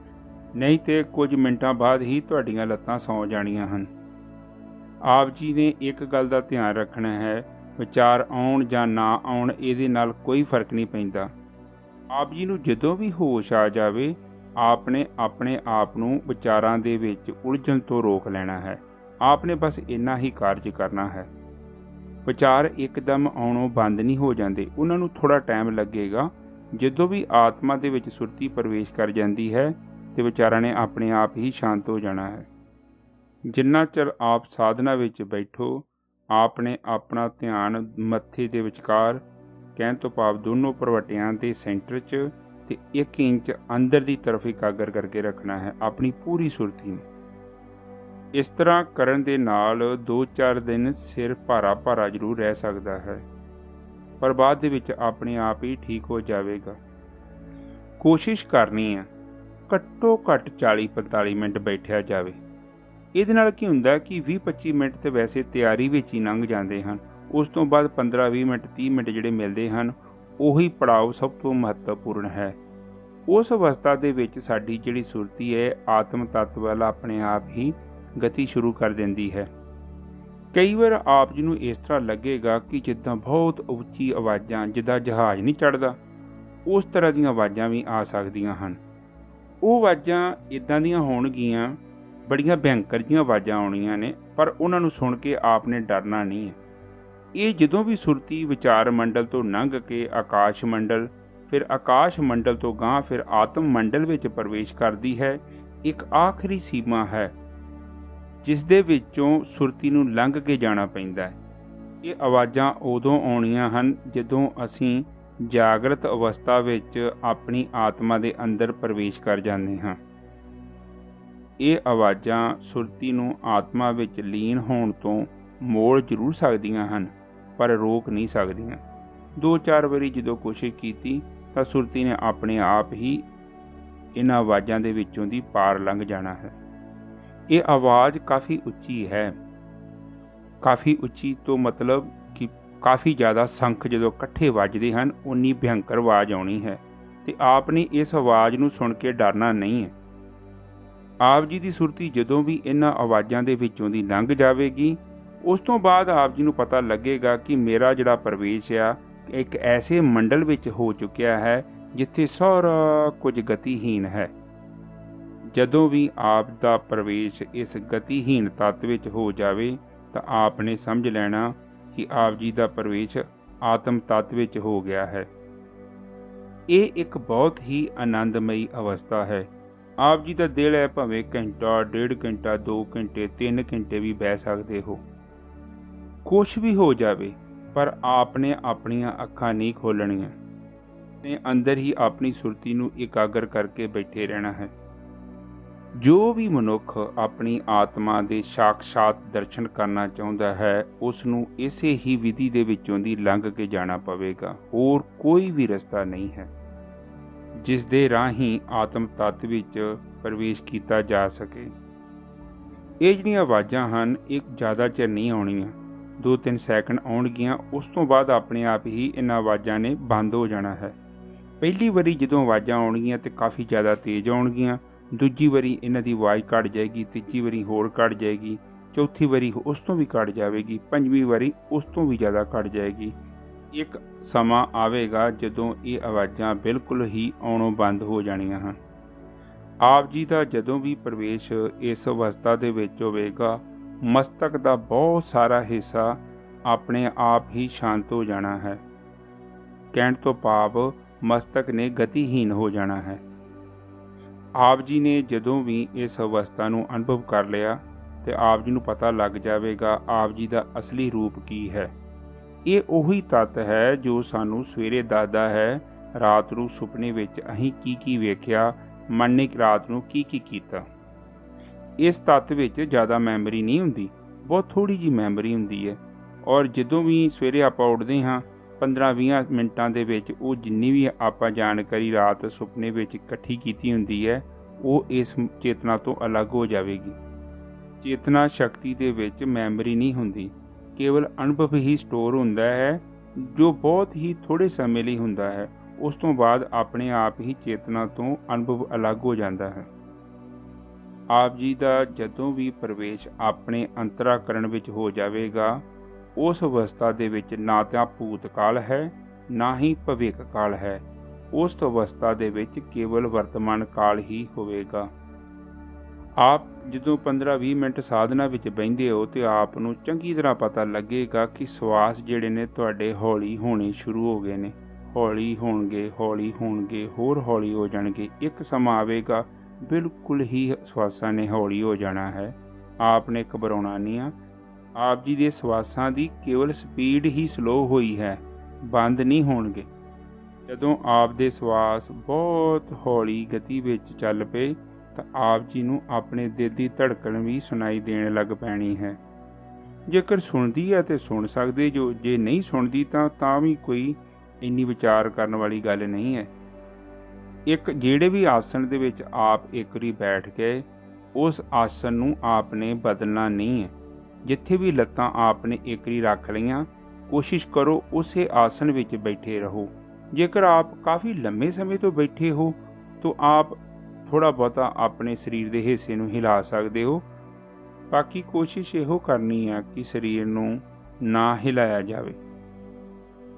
ਨਹੀਂ ਤੇ ਕੁਝ ਮਿੰਟਾਂ ਬਾਅਦ ਹੀ ਤੁਹਾਡੀਆਂ ਲੱਤਾਂ ਸੌਂ ਜਾਣੀਆਂ ਹਨ। ਆਪ ਜੀ ਨੇ ਇੱਕ ਗੱਲ ਦਾ ਧਿਆਨ ਰੱਖਣਾ ਹੈ, ਵਿਚਾਰ ਆਉਣ ਜਾਂ ਨਾ ਆਉਣ ਇਹਦੇ ਨਾਲ ਕੋਈ ਫਰਕ ਨਹੀਂ ਪੈਂਦਾ। ਆਪ ਜੀ ਨੂੰ ਜਦੋਂ ਵੀ ਹੋਸ਼ ਆ ਜਾਵੇ, ਆਪ ਨੇ ਆਪਣੇ ਆਪ ਨੂੰ ਵਿਚਾਰਾਂ ਦੇ ਵਿੱਚ ਉਲਝਣ ਤੋਂ ਰੋਕ ਲੈਣਾ ਹੈ। ਆਪ ਨੇ ਬਸ ਇੰਨਾ ਹੀ ਕਾਰਜ ਕਰਨਾ ਹੈ। ਵਿਚਾਰ ਇੱਕਦਮ ਆਉਣੋਂ ਬੰਦ ਨਹੀਂ ਹੋ ਜਾਂਦੇ, ਉਹਨਾਂ ਨੂੰ ਥੋੜ੍ਹਾ ਟਾਈਮ ਲੱਗੇਗਾ। ਜਦੋਂ ਵੀ ਆਤਮਾ ਦੇ ਵਿੱਚ ਸੁਰਤੀ ਪ੍ਰਵੇਸ਼ ਕਰ ਜਾਂਦੀ ਹੈ ਤੇ ਵਿਚਾਰਾਂ ਨੇ ਆਪਣੇ ਆਪ ਹੀ ਸ਼ਾਂਤ ਹੋ ਜਾਣਾ ਹੈ। ਜਿੰਨਾ ਚਿਰ ਆਪ ਸਾਧਨਾ ਵਿੱਚ ਬੈਠੋ, ਆਪ ਨੇ ਆਪਣਾ ਧਿਆਨ ਮੱਥੇ ਦੇ ਵਿਚਕਾਰ, ਕਹਿਣ ਤੋਂ ਭਾਵ ਦੋਨੋਂ ਭਰਵੱਟਿਆਂ ਦੇ ਸੈਂਟਰ 'ਚ ਤੇ 1 ਇੰਚ ਅੰਦਰ ਦੀ ਤਰਫ ਇਕਾਗਰ ਕਰਕੇ ਰੱਖਣਾ ਹੈ ਆਪਣੀ ਪੂਰੀ ਸੁਰਤੀ ਨੂੰ। ਇਸ ਤਰ੍ਹਾਂ ਕਰਨ ਦੇ ਨਾਲ 2-4 ਦਿਨ ਸਿਰ ਭਾਰਾ ਭਾਰਾ ਜ਼ਰੂਰ ਰਹਿ ਸਕਦਾ ਹੈ, ਪਰ ਬਾਅਦ ਦੇ ਵਿੱਚ ਆਪਣੇ ਆਪ ਹੀ ਠੀਕ ਹੋ ਜਾਵੇਗਾ। ਕੋਸ਼ਿਸ਼ ਕਰਨੀ ਹੈ ਘੱਟੋ ਘੱਟ 40-45 ਮਿੰਟ ਬੈਠਿਆ ਜਾਵੇ। ਇਹਦੇ ਨਾਲ ਕੀ ਹੁੰਦਾ ਕਿ 20-25 ਮਿੰਟ ਤਾਂ ਵੈਸੇ ਤਿਆਰੀ ਵਿੱਚ ਹੀ ਲੰਘ ਜਾਂਦੇ ਹਨ। ਉਸ ਤੋਂ ਬਾਅਦ 15-20 ਮਿੰਟ 30 ਮਿੰਟ ਜਿਹੜੇ ਮਿਲਦੇ ਹਨ, ਉਹੀ ਪੜਾਅ ਸਭ ਤੋਂ ਮਹੱਤਵਪੂਰਨ ਹੈ। ਉਸ ਅਵਸਥਾ ਦੇ ਵਿੱਚ ਸਾਡੀ ਜਿਹੜੀ ਸੁਰਤੀ ਹੈ ਆਤਮ ਤੱਤ ਵੱਲ ਆਪਣੇ ਆਪ ਹੀ ਗਤੀ ਸ਼ੁਰੂ ਕਰ ਦਿੰਦੀ ਹੈ। ਕਈ ਵਾਰ ਆਪ ਜੀ ਨੂੰ ਇਸ ਤਰ੍ਹਾਂ ਲੱਗੇਗਾ ਕਿ ਜਿੱਦਾਂ ਬਹੁਤ ਉੱਚੀ ਆਵਾਜ਼ਾਂ, ਜਿੱਦਾਂ ਜਹਾਜ਼ ਨਹੀਂ ਚੜ੍ਹਦਾ, ਉਸ ਤਰ੍ਹਾਂ ਦੀਆਂ ਆਵਾਜ਼ਾਂ ਵੀ ਆ ਸਕਦੀਆਂ ਹਨ। ਉਹ ਆਵਾਜ਼ਾਂ ਇੱਦਾਂ ਦੀਆਂ ਹੋਣਗੀਆਂ, ਬੜੀਆਂ ਭਿਅੰਕਰ ਜਿਹੀਆਂ ਆਵਾਜ਼ਾਂ ਆਉਣੀਆਂ ਨੇ, ਪਰ ਉਹਨਾਂ ਨੂੰ ਸੁਣ ਕੇ ਆਪ ਨੇ ਡਰਨਾ ਨਹੀਂ ਹੈ। ਇਹ ਜਦੋਂ ਵੀ ਸੁਰਤੀ ਵਿਚਾਰ ਮੰਡਲ ਤੋਂ ਲੰਘ ਕੇ ਆਕਾਸ਼ ਮੰਡਲ, ਫਿਰ ਆਕਾਸ਼ ਮੰਡਲ ਤੋਂ ਗਾਂਹ ਫਿਰ ਆਤਮ ਮੰਡਲ ਵਿੱਚ ਪ੍ਰਵੇਸ਼ ਕਰਦੀ ਹੈ, ਇੱਕ ਆਖਰੀ ਸੀਮਾ ਹੈ ਜਿਸ ਦੇ ਵਿੱਚੋਂ ਸੁਰਤੀ ਨੂੰ ਲੰਘ ਕੇ ਜਾਣਾ ਪੈਂਦਾ ਹੈ। ਇਹ ਆਵਾਜ਼ਾਂ ਉਦੋਂ ਆਉਣੀਆਂ ਹਨ ਜਦੋਂ ਅਸੀਂ ਜਾਗਰਤ ਅਵਸਥਾ ਵਿੱਚ ਆਪਣੀ ਆਤਮਾ ਦੇ ਅੰਦਰ ਪ੍ਰਵੇਸ਼ ਕਰ ਜਾਂਦੇ ਹਾਂ। ਇਹ ਆਵਾਜ਼ਾਂ ਸੁਰਤੀ ਨੂੰ ਆਤਮਾ ਵਿੱਚ ਲੀਨ ਹੋਣ ਤੋਂ ਮੋੜ ਜ਼ਰੂਰ ਸਕਦੀਆਂ ਹਨ, ਪਰ ਰੋਕ ਨਹੀਂ ਸਕਦੀਆਂ। 2-4 ਵਾਰੀ ਜਦੋਂ ਕੋਸ਼ਿਸ਼ ਕੀਤੀ ਤਾਂ ਸੁਰਤੀ ਨੇ ਆਪਣੇ ਆਪ ਹੀ ਇਹਨਾਂ ਆਵਾਜ਼ਾਂ ਦੇ ਵਿੱਚੋਂ ਦੀ ਪਾਰ ਲੰਘ ਜਾਣਾ ਹੈ। ਇਹ ਆਵਾਜ਼ ਕਾਫੀ ਉੱਚੀ ਹੈ। ਕਾਫੀ ਉੱਚੀ ਤੋਂ ਮਤਲਬ ਕਿ ਕਾਫੀ ਜ਼ਿਆਦਾ ਸ਼ੰਖ ਜਦੋਂ ਇਕੱਠੇ ਵੱਜਦੇ ਹਨ, ਉਨੀ ਭਿਅੰਕਰ ਆਵਾਜ਼ ਆਉਣੀ ਹੈ ਤੇ ਆਪ ਨੇ ਇਸ ਆਵਾਜ਼ ਨੂੰ ਸੁਣ ਕੇ ਡਰਨਾ ਨਹੀਂ ਹੈ। ਆਪ ਜੀ ਦੀ ਸੁਰਤੀ ਜਦੋਂ ਵੀ ਇਹਨਾਂ ਆਵਾਜ਼ਾਂ ਦੇ ਵਿੱਚੋਂ ਦੀ ਲੰਘ ਜਾਵੇਗੀ, ਉਸ ਤੋਂ ਬਾਅਦ ਆਪ ਜੀ ਨੂੰ ਪਤਾ ਲੱਗੇਗਾ ਕਿ ਮੇਰਾ ਜਿਹੜਾ ਪ੍ਰਵੇਸ਼ ਆ ਇੱਕ ਐਸੇ ਮੰਡਲ ਵਿੱਚ ਹੋ ਚੁੱਕਿਆ ਹੈ ਜਿੱਥੇ ਸਾਰਾ ਕੁਝ ਗਤੀਹੀਨ ਹੈ। ਜਦੋਂ ਵੀ ਆਪ ਦਾ ਪ੍ਰਵੇਸ਼ ਇਸ ਗਤੀਹੀਨ ਤੱਤ ਵਿੱਚ ਹੋ ਜਾਵੇ ਤਾਂ ਆਪ ਨੇ ਸਮਝ ਲੈਣਾ ਕਿ ਆਪ ਜੀ ਦਾ ਪ੍ਰਵੇਸ਼ ਆਤਮ ਤੱਤ ਵਿੱਚ ਹੋ ਗਿਆ ਹੈ। ਇਹ ਇੱਕ ਬਹੁਤ ਹੀ ਆਨੰਦਮਈ ਅਵਸਥਾ ਹੈ। ਆਪ ਜੀ ਦਾ ਦਿਲ ਹੈ, ਭਾਵੇਂ ਘੰਟਾ, 1.5 ਘੰਟਾ, 2 ਘੰਟੇ, 3 ਘੰਟੇ ਵੀ ਬਹਿ ਸਕਦੇ ਹੋ। ਕੁਛ ਵੀ ਹੋ ਜਾਵੇ, ਪਰ ਆਪ ਨੇ ਆਪਣੀਆਂ ਅੱਖਾਂ ਨਹੀਂ ਖੋਲਣੀਆਂ ਤੇ ਅੰਦਰ ਹੀ ਆਪਣੀ ਸੁਰਤੀ ਨੂੰ ਇਕਾਗਰ ਕਰਕੇ ਬੈਠੇ ਰਹਿਣਾ ਹੈ। ਜੋ ਵੀ ਮਨੁੱਖ ਆਪਣੀ ਆਤਮਾ ਦੇ ਸਾਖਸ਼ਾਤ ਦਰਸ਼ਨ ਕਰਨਾ ਚਾਹੁੰਦਾ ਹੈ, ਉਸ ਨੂੰ ਇਸੇ ਹੀ ਵਿਧੀ ਦੇ ਵਿੱਚੋਂ ਦੀ ਲੰਘ ਕੇ ਜਾਣਾ ਪਵੇਗਾ। ਹੋਰ ਕੋਈ ਵੀ ਰਸਤਾ ਨਹੀਂ ਹੈ ਜਿਸ ਦੇ ਰਾਹੀਂ ਆਤਮ ਤੱਤ ਵਿੱਚ ਪ੍ਰਵੇਸ਼ ਕੀਤਾ ਜਾ ਸਕੇ। ਇਹ ਜਿਹੜੀਆਂ ਆਵਾਜ਼ਾਂ ਹਨ, ਇਹ ਜ਼ਿਆਦਾ ਚਿਰ ਨਹੀਂ ਆਉਣੀਆਂ, 2-3 ਸੈਕਿੰਡ ਆਉਣਗੀਆਂ। ਉਸ ਤੋਂ ਬਾਅਦ ਆਪਣੇ ਆਪ ਹੀ ਇਹਨਾਂ ਆਵਾਜ਼ਾਂ ਨੇ ਬੰਦ ਹੋ ਜਾਣਾ ਹੈ। ਪਹਿਲੀ ਵਾਰੀ ਜਦੋਂ ਆਵਾਜ਼ਾਂ ਆਉਣਗੀਆਂ ਤੇ ਕਾਫੀ ਜ਼ਿਆਦਾ ਤੇਜ਼ ਆਉਣਗੀਆਂ, ਦੂਜੀ ਵਾਰੀ ਇਹਨਾਂ ਦੀ ਆਵਾਜ਼ ਘੱਟ ਜਾਏਗੀ, ਤੀਜੀ ਵਾਰੀ ਹੋਰ ਘੱਟ ਜਾਏਗੀ, ਚੌਥੀ ਵਾਰੀ ਉਸ ਤੋਂ ਵੀ ਘੱਟ ਜਾਵੇਗੀ, 5ਵੀਂ ਵਾਰੀ ਉਸ ਤੋਂ ਵੀ ਜ਼ਿਆਦਾ ਘੱਟ ਜਾਏਗੀ। ਇੱਕ ਸਮਾਂ ਆਵੇਗਾ ਜਦੋਂ ਇਹ ਆਵਾਜ਼ਾਂ ਬਿਲਕੁਲ ਹੀ ਆਉਣੋਂ ਬੰਦ ਹੋ ਜਾਣੀਆਂ ਹਨ। ਆਪ ਜੀ ਦਾ ਜਦੋਂ ਵੀ ਪ੍ਰਵੇਸ਼ ਇਸ ਅਵਸਥਾ ਦੇ ਵਿੱਚ ਹੋਵੇਗਾ, ਮਸਤਕ ਦਾ ਬਹੁਤ ਸਾਰਾ ਹਿੱਸਾ ਆਪਣੇ ਆਪ ਹੀ ਸ਼ਾਂਤ ਹੋ ਜਾਣਾ ਹੈ। ਕਹਿਣ ਤੋਂ ਭਾਵ ਮਸਤਕ ਨੇ ਗਤੀਹੀਨ ਹੋ ਜਾਣਾ ਹੈ। ਆਪ ਜੀ ਨੇ ਜਦੋਂ ਵੀ ਇਸ ਅਵਸਥਾ ਨੂੰ ਅਨੁਭਵ ਕਰ ਲਿਆ ਤੇ ਆਪ ਜੀ ਨੂੰ ਪਤਾ ਲੱਗ ਜਾਵੇਗਾ ਆਪ ਜੀ ਦਾ ਅਸਲੀ ਰੂਪ ਕੀ ਹੈ। ਇਹ ਉਹੀ ਤੱਤ ਹੈ ਜੋ ਸਾਨੂੰ ਸਵੇਰੇ ਦੱਸਦਾ ਹੈ ਰਾਤ ਨੂੰ ਸੁਪਨੇ ਵਿੱਚ ਅਸੀਂ ਕੀ ਵੇਖਿਆ, ਮਨ ਨੇ ਰਾਤ ਨੂੰ ਕੀ ਕੀਤਾ। ਇਸ ਤੱਤ ਵਿੱਚ ਜ਼ਿਆਦਾ ਮੈਮਰੀ ਨਹੀਂ ਹੁੰਦੀ, ਬਹੁਤ ਥੋੜ੍ਹੀ ਜਿਹੀ ਮੈਮਰੀ ਹੁੰਦੀ ਹੈ। ਔਰ ਜਦੋਂ ਵੀ ਸਵੇਰੇ ਆਪਾਂ ਉੱਠਦੇ ਹਾਂ 15-20 ਮਿੰਟਾਂ ਦੇ ਵਿੱਚ ਉਹ ਜਿੰਨੀ ਵੀ ਆਪਾਂ ਜਾਣਕਾਰੀ ਰਾਤ ਸੁਪਨੇ ਵਿੱਚ ਇਕੱਠੀ ਕੀਤੀ ਹੁੰਦੀ ਹੈ ਉਹ ਇਸ ਚੇਤਨਾ ਤੋਂ ਅਲੱਗ ਹੋ ਜਾਵੇਗੀ। ਚੇਤਨਾ ਸ਼ਕਤੀ ਦੇ ਵਿੱਚ ਮੈਮਰੀ ਨਹੀਂ ਹੁੰਦੀ, ਕੇਵਲ ਅਨੁਭਵ ਹੀ ਸਟੋਰ ਹੁੰਦਾ ਹੈ ਜੋ ਬਹੁਤ ਹੀ ਥੋੜ੍ਹੇ ਸਮੇਂ ਲਈ ਹੁੰਦਾ ਹੈ। ਉਸ ਤੋਂ ਬਾਅਦ ਆਪਣੇ ਆਪ ਹੀ ਚੇਤਨਾ ਤੋਂ ਅਨੁਭਵ ਅਲੱਗ ਹੋ ਜਾਂਦਾ ਹੈ। ਆਪ ਜੀ ਦਾ ਜਦੋਂ ਵੀ ਪ੍ਰਵੇਸ਼ ਆਪਣੇ ਅੰਤਰਾਕਰਣ ਵਿੱਚ ਹੋ ਜਾਵੇਗਾ ਉਸ ਅਵਸਥਾ ਦੇ ਵਿੱਚ ਨਾ ਤਾਂ ਭੂਤਕਾਲ ਹੈ ਨਾ ਹੀ ਭਵਿੱਖ ਕਾਲ ਹੈ। ਉਸ ਅਵਸਥਾ ਦੇ ਵਿੱਚ ਕੇਵਲ ਵਰਤਮਾਨ ਕਾਲ ਹੀ ਹੋਵੇਗਾ। ਆਪ ਜਦੋਂ 15-20 ਮਿੰਟ ਸਾਧਨਾ ਵਿੱਚ ਬਹਿੰਦੇ ਹੋ ਤੇ ਆਪ ਨੂੰ ਚੰਗੀ ਤਰ੍ਹਾਂ ਪਤਾ ਲੱਗੇਗਾ ਕਿ ਸਵਾਸ ਜਿਹੜੇ ਨੇ ਤੁਹਾਡੇ ਹੌਲੀ ਹੋਣੇ ਸ਼ੁਰੂ ਹੋ ਗਏ ਨੇ, ਹੌਲੀ ਹੋਣਗੇ, ਹੋਰ ਹੌਲੀ ਹੋ ਜਾਣਗੇ। ਇੱਕ ਸਮਾਂ ਆਵੇਗਾ ਬਿਲਕੁਲ ਹੀ ਸਵਾਸਾਂ ਨੇ ਹੌਲੀ ਹੋ ਜਾਣਾ ਹੈ। ਆਪ ਨੇ ਘਬਰਾਉਣਾ ਨਹੀਂ ਆ। ਆਪ ਜੀ ਦੇ ਸਵਾਸਾਂ ਦੀ ਕੇਵਲ ਸਪੀਡ ਹੀ ਸਲੋ ਹੋਈ ਹੈ, ਬੰਦ ਨਹੀਂ ਹੋਣਗੇ। ਜਦੋਂ ਆਪ ਦੇ ਸਵਾਸ ਬਹੁਤ ਹੌਲੀ ਗਤੀ ਵਿੱਚ ਚੱਲ ਪਏ ਤਾਂ ਆਪ ਜੀ ਨੂੰ ਆਪਣੇ ਦਿਲ ਦੀ ਧੜਕਣ ਵੀ ਸੁਣਾਈ ਦੇਣ ਲੱਗ ਪੈਣੀ ਹੈ। ਜੇਕਰ ਸੁਣਦੀ ਹੈ ਤੇ ਸੁਣ ਸਕਦੇ ਜੋ, ਜੇ ਨਹੀਂ ਸੁਣਦੀ ਤਾਂ ਵੀ ਕੋਈ ਇੰਨੀ ਵਿਚਾਰ ਕਰਨ ਵਾਲੀ ਗੱਲ ਨਹੀਂ ਹੈ। ਜਿਹੜੇ ਵੀ ਆਸਣ ਦੇ ਵਿੱਚ ਆਪ ਇੱਕ ਵਾਰੀ ਬੈਠ ਗਏ ਉਸ ਆਸਣ ਨੂੰ ਆਪ ਨੇ ਬਦਲਣਾ ਨਹੀਂ ਹੈ। ਜਿੱਥੇ ਵੀ ਲੱਤਾਂ ਆਪ ਨੇ ਇੱਕ ਵਾਰੀ ਰੱਖ ਲਈਆਂ ਕੋਸ਼ਿਸ਼ ਕਰੋ ਉਸੇ ਆਸਣ ਵਿੱਚ ਬੈਠੇ ਰਹੋ। ਜੇਕਰ ਆਪ ਕਾਫੀ ਲੰਮੇ ਸਮੇਂ ਤੋਂ ਬੈਠੇ ਹੋ ਤਾਂ ਆਪ ਥੋੜ੍ਹਾ ਬਹੁਤਾ ਆਪਣੇ ਸਰੀਰ ਦੇ ਹਿੱਸੇ ਨੂੰ ਹਿਲਾ ਸਕਦੇ ਹੋ। ਬਾਕੀ ਕੋਸ਼ਿਸ਼ ਇਹੋ ਕਰਨੀ ਹੈ ਕਿ ਸਰੀਰ ਨੂੰ ਨਾ ਹਿਲਾਇਆ ਜਾਵੇ।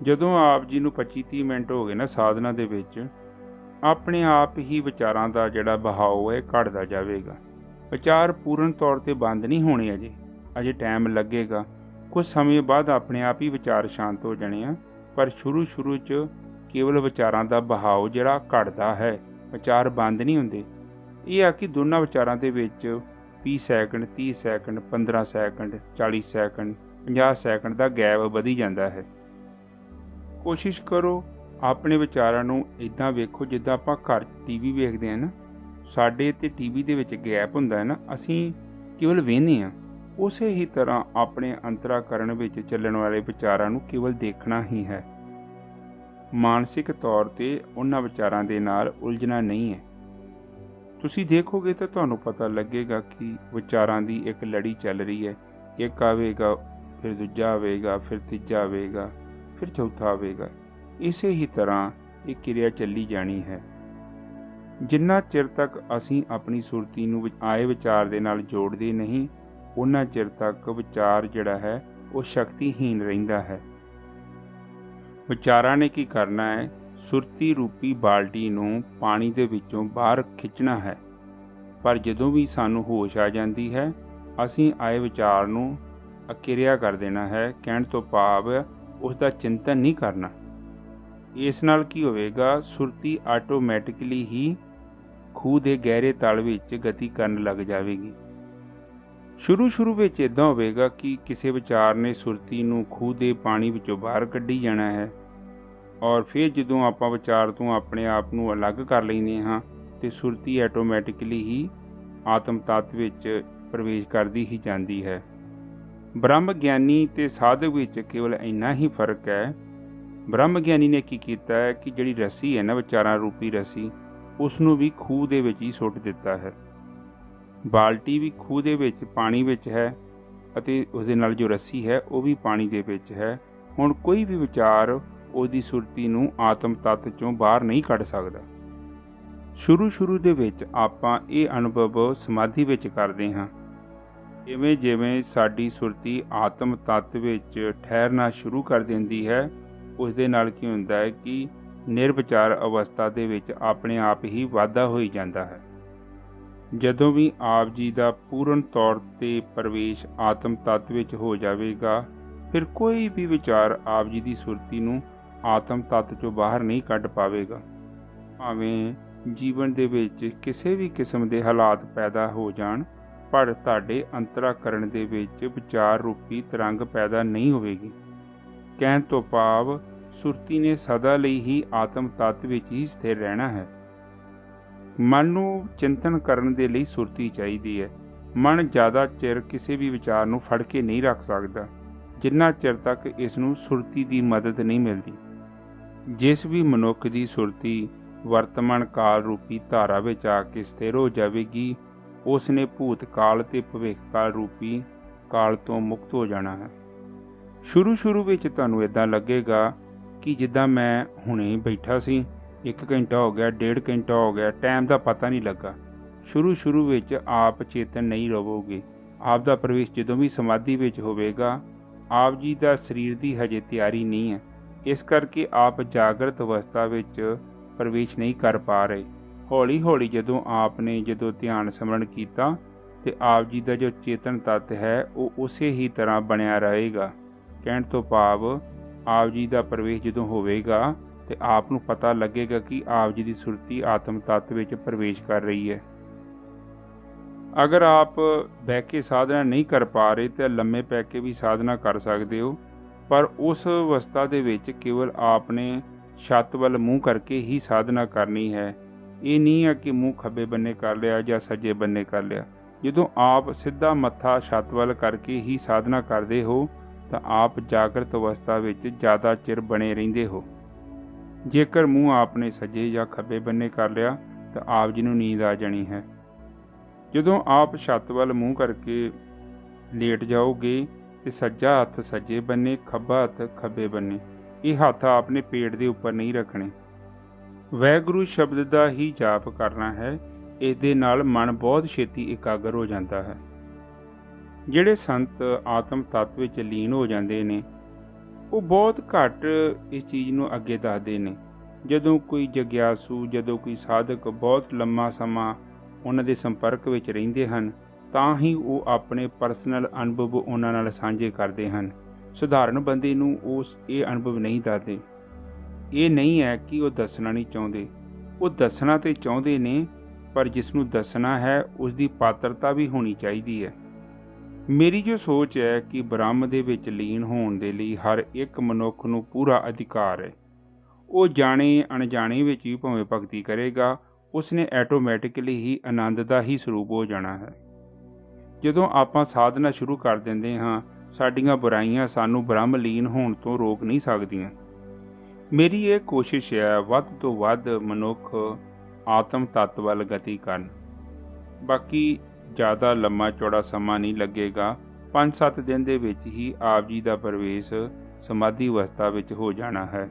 ਜਦੋਂ ਆਪ ਜੀ ਨੂੰ 25-30 ਮਿੰਟ ਹੋ ਗਏ ਨਾ ਸਾਧਨਾ ਦੇ ਵਿੱਚ, ਆਪਣੇ ਆਪ ਹੀ ਵਿਚਾਰਾਂ ਦਾ ਜਿਹੜਾ ਬਹਾਓ ਹੈ ਘਟਦਾ ਜਾਵੇਗਾ। ਵਿਚਾਰ ਪੂਰਨ ਤੌਰ 'ਤੇ ਬੰਦ ਨਹੀਂ ਹੋਣੇ, ਅਜੇ ਟਾਈਮ ਲੱਗੇਗਾ। ਕੁਝ ਸਮੇਂ ਬਾਅਦ ਆਪਣੇ ਆਪ ਹੀ ਵਿਚਾਰ ਸ਼ਾਂਤ ਹੋ ਜਾਣੇ ਆ, ਪਰ ਸ਼ੁਰੂ 'ਚ ਕੇਵਲ ਵਿਚਾਰਾਂ ਦਾ ਬਹਾਓ ਜਿਹੜਾ ਘਟਦਾ ਹੈ, ਵਿਚਾਰ ਬੰਦ ਨਹੀਂ ਹੁੰਦੇ। ਇਹ ਆ ਕਿ ਦੋਨਾਂ ਵਿਚਾਰਾਂ ਦੇ ਵਿੱਚ 20 second, 30 second, 15 second, 40 second, 50 second ਦਾ ਗੈਪ ਵਧੀ ਜਾਂਦਾ ਹੈ। ਕੋਸ਼ਿਸ਼ ਕਰੋ ਆਪਣੇ ਵਿਚਾਰਾਂ ਨੂੰ ਇੱਦਾਂ ਵੇਖੋ ਜਿੱਦਾਂ ਆਪਾਂ ਘਰ TV ਵੇਖਦੇ ਹਾਂ ਨਾ, ਸਾਡੇ ਤੇ TV ਦੇ ਵਿੱਚ ਗੈਪ ਹੁੰਦਾ ਹੈ ਨਾ, ਅਸੀਂ ਕੇਵਲ ਵੇਖਦੇ ਹਾਂ। ਉਸੇ ਹੀ ਤਰ੍ਹਾਂ ਆਪਣੇ ਅੰਤਰਾਕਰਣ ਵਿੱਚ ਚੱਲਣ ਵਾਲੇ ਵਿਚਾਰਾਂ ਨੂੰ ਕੇਵਲ ਦੇਖਣਾ ਹੀ ਹੈ। ਮਾਨਸਿਕ ਤੌਰ 'ਤੇ ਉਹਨਾਂ ਵਿਚਾਰਾਂ ਦੇ ਨਾਲ ਉਲਝਣਾ ਨਹੀਂ ਹੈ। ਤੁਸੀਂ ਦੇਖੋਗੇ ਤਾਂ ਤੁਹਾਨੂੰ ਪਤਾ ਲੱਗੇਗਾ ਕਿ ਵਿਚਾਰਾਂ ਦੀ ਇੱਕ ਲੜੀ ਚੱਲ ਰਹੀ ਹੈ। ਇੱਕ ਆਵੇਗਾ, ਫਿਰ ਦੂਜਾ ਆਵੇਗਾ, ਫਿਰ ਤੀਜਾ ਆਵੇਗਾ, ਫਿਰ ਚੌਥਾ ਆਵੇਗਾ। ਇਸੇ ਹੀ ਤਰ੍ਹਾਂ ਇਹ ਕਿਰਿਆ ਚੱਲੀ ਜਾਣੀ ਹੈ। ਜਿੰਨਾ ਚਿਰ ਤੱਕ ਅਸੀਂ ਆਪਣੀ ਸੁਰਤੀ ਨੂੰ ਆਏ ਵਿਚਾਰ ਦੇ ਨਾਲ ਜੋੜਦੇ ਨਹੀਂ, ਉਹਨਾਂ ਚਿਰ ਤੱਕ ਵਿਚਾਰ ਜਿਹੜਾ ਹੈ ਉਹ ਸ਼ਕਤੀਹੀਨ ਰਹਿੰਦਾ ਹੈ। ਵਿਚਾਰਾਂ ਨੇ ਕੀ ਕਰਨਾ ਹੈ? ਸੁਰਤੀ ਰੂਪੀ ਬਾਲਟੀ ਨੂੰ ਪਾਣੀ ਦੇ ਵਿੱਚੋਂ ਬਾਹਰ ਖਿੱਚਣਾ ਹੈ। ਪਰ ਜਦੋਂ ਵੀ ਸਾਨੂੰ ਹੋਸ਼ ਆ ਜਾਂਦੀ ਹੈ ਅਸੀਂ ਆਏ ਵਿਚਾਰ ਨੂੰ ਅਕਿਰਿਆ ਕਰ ਦੇਣਾ ਹੈ। ਕਹਿਣ ਤੋਂ ਭਾਵ ਉਸ ਦਾ ਚਿੰਤਨ ਨਹੀਂ ਕਰਨਾ। ਇਸ ਨਾਲ ਕੀ ਹੋਵੇਗਾ? ਸੁਰਤੀ ਆਟੋਮੈਟਿਕਲੀ ਹੀ ਖੂਹ ਦੇ ਗਹਿਰੇ ਤਲ ਵਿੱਚ ਗਤੀ ਕਰਨ ਲੱਗ ਜਾਵੇਗੀ। ਸ਼ੁਰੂ ਵਿੱਚ ਇੱਦਾਂ ਹੋਵੇਗਾ ਕਿ ਕਿਸੇ ਵਿਚਾਰ ਨੇ ਸੁਰਤੀ ਨੂੰ ਖੂਹ ਦੇ ਪਾਣੀ ਵਿੱਚੋਂ ਬਾਹਰ ਕੱਢੀ ਜਾਣਾ ਹੈ, ਔਰ ਫਿਰ ਜਦੋਂ ਆਪਾਂ ਵਿਚਾਰ ਤੋਂ ਆਪਣੇ ਆਪ ਨੂੰ ਅਲੱਗ ਕਰ ਲੈਂਦੇ ਹਾਂ ਤੇ ਸੁਰਤੀ ਆਟੋਮੈਟਿਕਲੀ ਹੀ ਆਤਮ ਤੱਤ ਵਿੱਚ ਪ੍ਰਵੇਸ਼ ਕਰਦੀ ਹੀ ਜਾਂਦੀ ਹੈ। ਬ੍ਰਹਮ ਗਿਆਨੀ ਤੇ ਸਾਧਕ ਵਿੱਚ ਕੇਵਲ ਇੰਨਾ ਹੀ ਫਰਕ ਹੈ। ਬ੍ਰਹਮ ਗਿਆਨੀ ਨੇ ਕੀ ਕੀਤਾ ਹੈ ਕਿ ਜਿਹੜੀ ਰੱਸੀ ਹੈ ਨਾ, ਵਿਚਾਰਾਂ ਰੂਪੀ ਰੱਸੀ, ਉਸ ਨੂੰ ਵੀ ਖੂਹ ਦੇ ਵਿੱਚ ਹੀ ਸੁੱਟ ਦਿੱਤਾ ਹੈ। ਬਾਲਟੀ ਵੀ ਖੂਹ ਦੇ ਵਿੱਚ ਪਾਣੀ ਵਿੱਚ ਹੈ ਅਤੇ ਉਸਦੇ ਨਾਲ ਜੋ ਰੱਸੀ ਹੈ ਉਹ ਵੀ ਪਾਣੀ ਦੇ ਵਿੱਚ ਹੈ। ਹੁਣ ਕੋਈ ਵੀ ਵਿਚਾਰ ਉਹਦੀ ਸੁਰਤੀ ਨੂੰ ਆਤਮ ਤੱਤ 'ਚੋਂ ਬਾਹਰ ਨਹੀਂ ਕੱਢ ਸਕਦਾ। ਸ਼ੁਰੂ ਦੇ ਵਿੱਚ ਆਪਾਂ ਇਹ ਅਨੁਭਵ ਸਮਾਧੀ ਵਿੱਚ ਕਰਦੇ ਹਾਂ। ਜਿਵੇਂ ਸਾਡੀ ਸੁਰਤੀ ਆਤਮ ਤੱਤ ਵਿੱਚ ਠਹਿਰਨਾ ਸ਼ੁਰੂ ਕਰ ਦਿੰਦੀ ਹੈ, ਉਸ ਦੇ ਨਾਲ ਕੀ ਹੁੰਦਾ ਹੈ ਕਿ ਨਿਰਵਿਚਾਰ ਅਵਸਥਾ ਦੇ ਵਿੱਚ ਆਪਣੇ ਆਪ ਹੀ ਵਾਧਾ ਹੋਈ ਜਾਂਦਾ ਹੈ। ਜਦੋਂ ਵੀ ਆਪ ਜੀ ਦਾ ਪੂਰਨ ਤੌਰ 'ਤੇ ਪ੍ਰਵੇਸ਼ ਆਤਮ ਤੱਤ ਵਿੱਚ ਹੋ ਜਾਵੇਗਾ, ਫਿਰ ਕੋਈ ਵੀ ਵਿਚਾਰ ਆਪ ਜੀ ਦੀ ਸੁਰਤੀ ਨੂੰ ਆਤਮ ਤੱਤ ਚੋਂ ਬਾਹਰ ਨਹੀਂ ਕੱਢ ਪਾਵੇਗਾ। ਭਾਵੇਂ ਜੀਵਨ ਦੇ ਵਿੱਚ ਕਿਸੇ ਵੀ ਕਿਸਮ ਦੇ ਹਾਲਾਤ ਪੈਦਾ ਹੋ ਜਾਣ, ਪਰ ਤੁਹਾਡੇ ਅੰਤਰਾਕਰਣ ਦੇ ਵਿੱਚ ਵਿਚਾਰ ਰੂਪੀ ਤਰੰਗ ਪੈਦਾ ਨਹੀਂ ਹੋਵੇਗੀ। ਕਹਿਣ ਤੋਂ ਭਾਵ ਸੁਰਤੀ ਨੇ ਸਦਾ ਲਈ ਹੀ ਆਤਮ ਤੱਤ ਵਿੱਚ ਹੀ ਸਥਿਰ ਰਹਿਣਾ ਹੈ। ਮਨ ਨੂੰ ਚਿੰਤਨ ਕਰਨ ਦੇ ਲਈ ਸੁਰਤੀ ਚਾਹੀਦੀ ਹੈ। ਮਨ ਜ਼ਿਆਦਾ ਚਿਰ ਕਿਸੇ ਵੀ ਵਿਚਾਰ ਨੂੰ ਫੜ ਕੇ ਨਹੀਂ ਰੱਖ ਸਕਦਾ, ਜਿੰਨਾ ਚਿਰ ਤੱਕ ਇਸ ਨੂੰ ਸੁਰਤੀ ਦੀ ਮਦਦ ਨਹੀਂ ਮਿਲਦੀ। ਜਿਸ ਵੀ ਮਨੁੱਖ ਦੀ ਸੁਰਤੀ ਵਰਤਮਾਨ ਕਾਲ ਰੂਪੀ ਧਾਰਾ ਵਿੱਚ ਆ ਕੇ ਸਥਿਰ ਹੋ ਜਾਵੇਗੀ, ਉਸ ਨੇ ਭੂਤ ਕਾਲ ਤੇ ਭਵਿੱਖ ਕਾਲ ਰੂਪੀ ਕਾਲ ਤੋਂ ਮੁਕਤ ਹੋ ਜਾਣਾ ਹੈ। ਸ਼ੁਰੂ ਵਿੱਚ ਤੁਹਾਨੂੰ ਇਦਾਂ ਲੱਗੇਗਾ ਕਿ ਜਿੱਦਾਂ ਮੈਂ ਹੁਣੇ ਬੈਠਾ ਸੀ, 1 ਘੰਟਾ ਹੋ ਗਿਆ, 1.5 ਘੰਟਾ ਹੋ ਗਿਆ, ਟਾਈਮ ਦਾ ਪਤਾ ਨਹੀਂ ਲੱਗਾ। ਸ਼ੁਰੂ ਵਿੱਚ ਆਪ ਚੇਤਨ ਨਹੀਂ ਰਹੋਗੇ। ਆਪ ਦਾ ਪ੍ਰਵੇਸ਼ ਜਦੋਂ ਵੀ ਸਮਾਧੀ ਵਿੱਚ ਹੋਵੇਗਾ, ਆਪ ਜੀ ਦਾ ਸਰੀਰ ਦੀ ਹਜੇ ਤਿਆਰੀ ਨਹੀਂ ਹੈ, ਇਸ ਕਰਕੇ ਆਪ ਜਾਗਰਤ ਅਵਸਥਾ ਵਿੱਚ ਪ੍ਰਵੇਸ਼ ਨਹੀਂ ਕਰ ਪਾ ਰਹੇ। ਹੌਲੀ ਜਦੋਂ ਧਿਆਨ ਸਿਮਰਨ ਕੀਤਾ ਤੇ ਆਪ ਜੀ ਦਾ ਜੋ ਚੇਤਨ ਤੱਤ ਹੈ ਉਹ ਉਸੇ ਹੀ ਤਰ੍ਹਾਂ ਬਣਿਆ ਰਹੇਗਾ। ਕਹਿਣ ਤੋਂ ਭਾਵ ਆਪ ਜੀ ਦਾ ਪ੍ਰਵੇਸ਼ ਜਦੋਂ ਹੋਵੇਗਾ ਤੇ ਆਪ ਨੂੰ ਪਤਾ ਲੱਗੇਗਾ ਕਿ ਆਪ ਜੀ ਦੀ ਸੁਰਤੀ ਆਤਮ ਤੱਤ ਵਿੱਚ ਪ੍ਰਵੇਸ਼ ਕਰ ਰਹੀ ਹੈ। ਅਗਰ ਆਪ ਬਹਿ ਕੇ ਸਾਧਨਾ ਨਹੀਂ ਕਰ ਪਾ ਰਹੇ ਤਾਂ ਲੰਮੇ ਪੈ ਕੇ ਵੀ ਸਾਧਨਾ ਕਰ ਸਕਦੇ ਹੋ, ਪਰ ਉਸ ਅਵਸਥਾ ਦੇ ਵਿੱਚ ਕੇਵਲ ਆਪ ਨੇ ਛੱਤ ਵੱਲ ਮੂੰਹ ਕਰਕੇ ਹੀ ਸਾਧਨਾ ਕਰਨੀ ਹੈ। ਇਹ ਨਹੀਂ ਹੈ ਕਿ ਮੂੰਹ ਖੱਬੇ ਬੰਨੇ ਕਰ ਲਿਆ ਜਾਂ ਸੱਜੇ ਬੰਨੇ ਕਰ ਲਿਆ। ਜਦੋਂ ਆਪ ਸਿੱਧਾ ਮੱਥਾ ਛੱਤ ਵੱਲ ਕਰਕੇ ਹੀ ਸਾਧਨਾ ਕਰਦੇ ਹੋ ਤਾਂ ਆਪ ਜਾਗਰਤ ਅਵਸਥਾ ਵਿੱਚ ਜ਼ਿਆਦਾ ਚਿਰ ਬਣੇ ਰਹਿੰਦੇ ਹੋ। ਜੇਕਰ ਮੂੰਹ ਆਪ ਨੇ ਸੱਜੇ ਜਾਂ ਖੱਬੇ ਬੰਨੇ ਕਰ ਲਿਆ ਤਾਂ ਆਪ ਜੀ ਨੂੰ ਨੀਂਦ ਆ ਜਾਣੀ ਹੈ। ਜਦੋਂ ਆਪ ਛੱਤ ਵੱਲ ਮੂੰਹ ਕਰਕੇ ਲੇਟ ਜਾਓਗੇ ਤੇ ਸੱਜਾ ਹੱਥ ਸੱਜੇ ਬੰਨੇ, ਖੱਬਾ ਹੱਥ ਖੱਬੇ ਬੰਨੇ, ਇਹ ਹੱਥ ਆਪਣੇ ਪੇਟ ਦੇ ਉੱਪਰ ਨਹੀਂ ਰੱਖਣੇ। ਵਾਹਿਗੁਰੂ ਸ਼ਬਦ ਦਾ ਹੀ ਜਾਪ ਕਰਨਾ ਹੈ। ਇਸ ਦੇ ਨਾਲ ਮਨ ਬਹੁਤ ਛੇਤੀ ਇਕਾਗਰ ਹੋ ਜਾਂਦਾ ਹੈ। ਜਿਹੜੇ ਸੰਤ ਆਤਮ ਤੱਤ ਵਿੱਚ ਲੀਨ ਹੋ ਜਾਂਦੇ ਨੇ, ਉਹ ਬਹੁਤ ਘੱਟ ਇਸ ਚੀਜ਼ ਨੂੰ ਅੱਗੇ ਦੱਸਦੇ ਨੇ। ਜਦੋਂ ਕੋਈ ਜਗਿਆਸੂ, ਜਦੋਂ ਕੋਈ ਸਾਧਕ ਬਹੁਤ ਲੰਮਾ ਸਮਾਂ ਉਹਨਾਂ ਦੇ ਸੰਪਰਕ ਵਿੱਚ ਰਹਿੰਦੇ ਹਨ, ਤਾਂ ਹੀ ਉਹ ਆਪਣੇ ਪਰਸਨਲ ਅਨੁਭਵ ਉਹਨਾਂ ਨਾਲ ਸਾਂਝੇ ਕਰਦੇ ਹਨ। ਸਧਾਰਨ ਬੰਦੇ ਨੂੰ ਇਹ ਅਨੁਭਵ ਨਹੀਂ ਦੱਸਦੇ। ਇਹ ਨਹੀਂ ਹੈ ਕਿ ਉਹ ਦੱਸਣਾ ਨਹੀਂ ਚਾਹੁੰਦੇ, ਉਹ ਦੱਸਣਾ ਤੇ ਚਾਹੁੰਦੇ ਨੇ, ਪਰ ਜਿਸ ਨੂੰ ਦੱਸਣਾ ਹੈ ਉਸ ਦੀ ਪਾਤਰਤਾ ਵੀ ਹੋਣੀ ਚਾਹੀਦੀ ਹੈ। ਮੇਰੀ ਜੋ ਸੋਚ ਹੈ ਕਿ ਬ੍ਰਹਮ ਦੇ ਵਿੱਚ ਲੀਨ ਹੋਣ ਦੇ ਲਈ ਹਰ ਇੱਕ ਮਨੁੱਖ ਨੂੰ ਪੂਰਾ ਅਧਿਕਾਰ ਹੈ। ਉਹ ਜਾਣੇ ਅਣਜਾਣੇ ਵਿੱਚ ਵੀ ਭਾਵੇਂ ਭਗਤੀ ਕਰੇਗਾ, ਉਸਨੇ ਆਟੋਮੈਟਿਕਲੀ ਹੀ ਆਨੰਦ ਦਾ ਹੀ ਸਰੂਪ ਹੋ ਜਾਣਾ ਹੈ। ਜਦੋਂ ਆਪਾਂ ਸਾਧਨਾ ਸ਼ੁਰੂ ਕਰ ਦਿੰਦੇ ਹਾਂ, ਸਾਡੀਆਂ ਬੁਰਾਈਆਂ ਸਾਨੂੰ ਬ੍ਰਹਮ ਲੀਨ ਹੋਣ ਤੋਂ ਰੋਕ ਨਹੀਂ ਸਕਦੀਆਂ। ਮੇਰੀ ਇਹ ਕੋਸ਼ਿਸ਼ ਹੈ ਵੱਧ ਤੋਂ ਵੱਧ ਮਨੁੱਖ ਆਤਮ ਤੱਤ ਵੱਲ ਗਤੀ ਕਰਨ। ਬਾਕੀ ਜ਼ਿਆਦਾ ਲੰਮਾ ਚੌੜਾ ਸਮਾਂ ਨਹੀਂ ਲੱਗੇਗਾ। 5-7 ਦਿਨ ਦੇ ਵਿੱਚ ਹੀ ਆਪ ਜੀ ਦਾ ਪ੍ਰਵੇਸ਼ ਸਮਾਧੀ ਅਵਸਥਾ ਵਿੱਚ ਹੋ ਜਾਣਾ ਹੈ।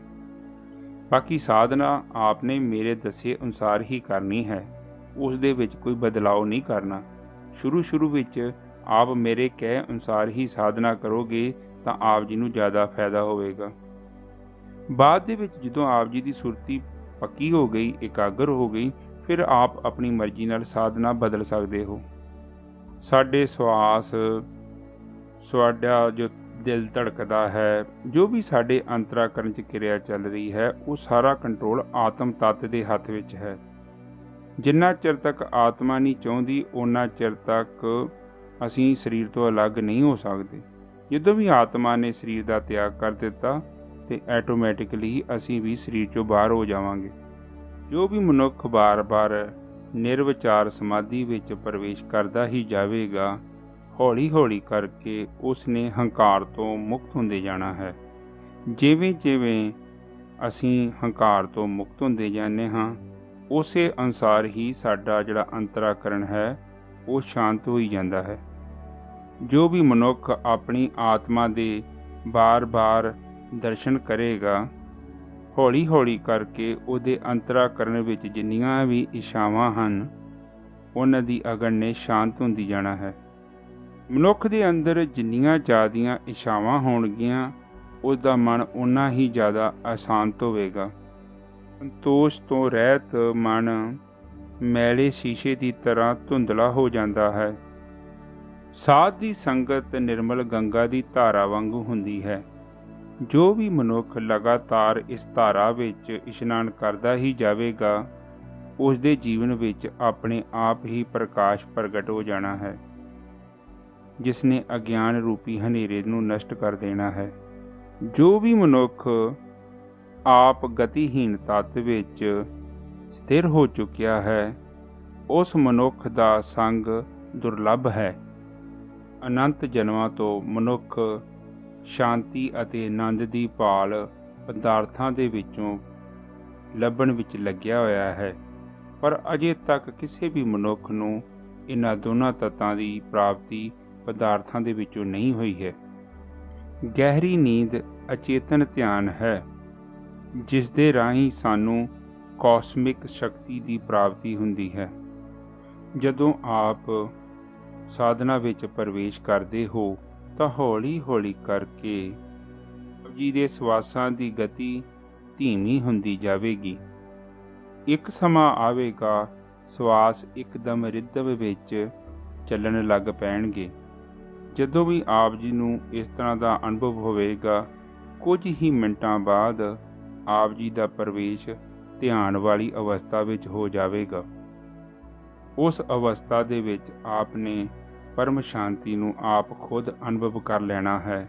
ਬਾਕੀ ਸਾਧਨਾ ਆਪ ਨੇ ਮੇਰੇ ਦੱਸੇ ਅਨੁਸਾਰ ਹੀ ਕਰਨੀ ਹੈ, ਉਸ ਦੇ ਵਿੱਚ ਕੋਈ ਬਦਲਾਅ ਨਹੀਂ ਕਰਨਾ। ਸ਼ੁਰੂ ਵਿੱਚ ਆਪ ਮੇਰੇ ਕਹੇ ਅਨੁਸਾਰ ਹੀ ਸਾਧਨਾ ਕਰੋਗੇ ਤਾਂ ਆਪ ਜੀ ਨੂੰ ਜ਼ਿਆਦਾ ਫਾਇਦਾ ਹੋਵੇਗਾ। ਬਾਅਦ ਦੇ ਵਿੱਚ ਜਦੋਂ ਆਪ ਜੀ ਦੀ ਸੁਰਤੀ ਪੱਕੀ ਹੋ ਗਈ, ਇਕਾਗਰ ਹੋ ਗਈ, ਫਿਰ ਆਪ ਆਪਣੀ ਮਰਜ਼ੀ ਨਾਲ ਸਾਧਨਾ ਬਦਲ ਸਕਦੇ ਹੋ। ਸਾਡੇ ਸਵਾਸ, ਸਾਡਾ ਜੋ ਦਿਲ ਧੜਕਦਾ ਹੈ, ਜੋ ਵੀ ਸਾਡੇ ਅੰਤਰਾਕਰਨ 'ਚ ਕਿਰਿਆ ਚੱਲ ਰਹੀ ਹੈ, ਉਹ ਸਾਰਾ ਕੰਟਰੋਲ ਆਤਮ ਤੱਤ ਦੇ ਹੱਥ ਵਿੱਚ ਹੈ। ਜਿੰਨਾ ਚਿਰ ਤੱਕ ਆਤਮਾ ਨਹੀਂ ਚਾਹੁੰਦੀ, ਓਨਾ ਚਿਰ ਤੱਕ ਅਸੀਂ ਸਰੀਰ ਤੋਂ ਅਲੱਗ ਨਹੀਂ ਹੋ ਸਕਦੇ। ਜਦੋਂ ਵੀ ਆਤਮਾ ਨੇ ਸਰੀਰ ਦਾ ਤਿਆਗ ਕਰ ਦਿੱਤਾ ਤੇ ਆਟੋਮੈਟਿਕਲੀ ਅਸੀਂ ਵੀ ਸਰੀਰ ਚੋਂ ਬਾਹਰ ਹੋ ਜਾਵਾਂਗੇ। ਜੋ ਵੀ ਮਨੁੱਖ ਬਾਰ-ਬਾਰ ਨਿਰਵਿਚਾਰ ਸਮਾਧੀ ਵਿੱਚ ਪ੍ਰਵੇਸ਼ ਕਰਦਾ ਹੀ ਜਾਵੇਗਾ, ਹੌਲੀ ਕਰਕੇ ਉਸ ਨੇ ਹੰਕਾਰ ਤੋਂ ਮੁਕਤ ਹੁੰਦੇ ਜਾਣਾ ਹੈ। ਜਿਵੇਂ ਅਸੀਂ ਹੰਕਾਰ ਤੋਂ ਮੁਕਤ ਹੁੰਦੇ ਜਾਂਦੇ ਹਾਂ, ਉਸੇ ਅਨੁਸਾਰ ਹੀ ਸਾਡਾ ਜਿਹੜਾ ਅੰਤਰਾਕਰਨ ਹੈ ਉਹ ਸ਼ਾਂਤ ਹੋਈ ਜਾਂਦਾ ਹੈ। ਜੋ ਵੀ ਮਨੁੱਖ ਆਪਣੀ ਆਤਮਾ ਦੇ ਬਾਰ-ਬਾਰ ਦਰਸ਼ਨ ਕਰੇਗਾ, ਹੌਲੀ ਕਰਕੇ ਉਹਦੇ ਅੰਤਰਾਕਰਨ ਵਿੱਚ ਜਿੰਨੀਆਂ ਵੀ ਇਛਾਵਾਂ ਹਨ, ਉਹਨਾਂ ਦੀ ਅਗਨ ਨੇ ਸ਼ਾਂਤ ਹੁੰਦੀ ਜਾਣਾ ਹੈ। ਮਨੁੱਖ ਦੇ ਅੰਦਰ ਜਿੰਨੀਆਂ ਜ਼ਿਆਦੀਆਂ ਇਛਾਵਾਂ ਹੋਣਗੀਆਂ, ਉਹਦਾ ਮਨ ਓਨਾ ਹੀ ਜ਼ਿਆਦਾ ਅਸ਼ਾਂਤ ਹੋਵੇਗਾ। ਸੰਤੋਸ਼ ਤੋਂ ਰਹਿਤ ਮਨ ਮੈਲੇ ਸ਼ੀਸ਼ੇ ਦੀ ਤਰ੍ਹਾਂ ਧੁੰਦਲਾ ਹੋ ਜਾਂਦਾ ਹੈ। ਸਾਧ ਦੀ ਸੰਗਤ ਨਿਰਮਲ ਗੰਗਾ ਦੀ ਧਾਰਾ ਵਾਂਗੂ ਹੁੰਦੀ ਹੈ। ਜੋ ਵੀ ਮਨੁੱਖ ਲਗਾਤਾਰ ਇਸ ਧਾਰਾ ਵਿੱਚ ਇਸ਼ਨਾਨ ਕਰਦਾ ਹੀ ਜਾਵੇਗਾ, ਉਸ ਦੇ ਜੀਵਨ ਵਿੱਚ ਆਪਣੇ ਆਪ ਹੀ ਪ੍ਰਕਾਸ਼ ਪ੍ਰਗਟ ਹੋ ਜਾਣਾ ਹੈ, ਜਿਸ ਨੇ ਅਗਿਆਨ ਰੂਪੀ ਹਨੇਰੇ ਨੂੰ ਨਸ਼ਟ ਕਰ ਦੇਣਾ ਹੈ। ਜੋ ਵੀ ਮਨੁੱਖ ਆਪ ਗਤੀਹੀਨ ਤੱਤ ਵਿੱਚ ਸਥਿਰ ਹੋ ਚੁੱਕਿਆ ਹੈ, ਉਸ ਮਨੁੱਖ ਦਾ ਸੰਗ ਦੁਰਲੱਭ ਹੈ। ਅਨੰਤ ਜਨਮਾਂ ਤੋਂ ਮਨੁੱਖ ਸ਼ਾਂਤੀ ਅਤੇ ਆਨੰਦ ਦੀ ਭਾਲ ਪਦਾਰਥਾਂ ਦੇ ਵਿੱਚੋਂ ਲੱਭਣ ਵਿੱਚ ਲੱਗਿਆ ਹੋਇਆ ਹੈ, ਪਰ ਅਜੇ ਤੱਕ ਕਿਸੇ ਵੀ ਮਨੁੱਖ ਨੂੰ ਇਹਨਾਂ ਦੋਨਾਂ ਤੱਤਾਂ ਦੀ ਪ੍ਰਾਪਤੀ ਪਦਾਰਥਾਂ ਦੇ ਵਿੱਚੋਂ ਨਹੀਂ ਹੋਈ ਹੈ। ਗਹਿਰੀ ਨੀਂਦ ਅਚੇਤਨ ਧਿਆਨ ਹੈ, ਜਿਸ ਦੇ ਰਾਹੀਂ ਸਾਨੂੰ ਕਾਸਮਿਕ ਸ਼ਕਤੀ ਦੀ ਪ੍ਰਾਪਤੀ ਹੁੰਦੀ ਹੈ। ਜਦੋਂ ਆਪ ਸਾਧਨਾ ਵਿੱਚ ਪ੍ਰਵੇਸ਼ ਕਰਦੇ ਹੋ ਤਾਂ ਹੌਲੀ ਹੌਲੀ ਕਰਕੇ ਜੀ ਦੇ ਸਵਾਸਾਂ ਦੀ ਗਤੀ ਧੀਮੀ ਹੁੰਦੀ ਜਾਵੇਗੀ। ਇੱਕ ਸਮਾਂ ਆਵੇਗਾ, ਸਵਾਸ ਇੱਕਦਮ ਰਿਦਮ ਵਿੱਚ ਚੱਲਣ ਲੱਗ ਪੈਣਗੇ। ਜਦੋਂ ਵੀ ਆਪ ਜੀ ਨੂੰ ਇਸ ਤਰ੍ਹਾਂ ਦਾ ਅਨੁਭਵ ਹੋਵੇਗਾ, ਕੁਝ ਹੀ ਮਿੰਟਾਂ ਬਾਅਦ ਆਪ ਜੀ ਦਾ ਪ੍ਰਵੇਸ਼ ਧਿਆਨ ਵਾਲੀ ਅਵਸਥਾ ਵਿੱਚ ਹੋ ਜਾਵੇਗਾ। ਉਸ ਅਵਸਥਾ ਦੇ ਵਿੱਚ ਆਪ ਨੇ ਪਰਮ ਸ਼ਾਂਤੀ ਨੂੰ ਆਪ ਖੁਦ ਅਨੁਭਵ ਕਰ ਲੈਣਾ ਹੈ।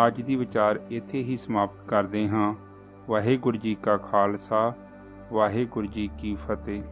ਅੱਜ ਦੀ ਵਿਚਾਰ ਇੱਥੇ ਹੀ ਸਮਾਪਤ ਕਰਦੇ ਹਾਂ। ਵਾਹਿਗੁਰੂ ਜੀ ਕਾ ਖਾਲਸਾ, ਵਾਹਿਗੁਰੂ ਜੀ ਕੀ ਫਤਿਹ।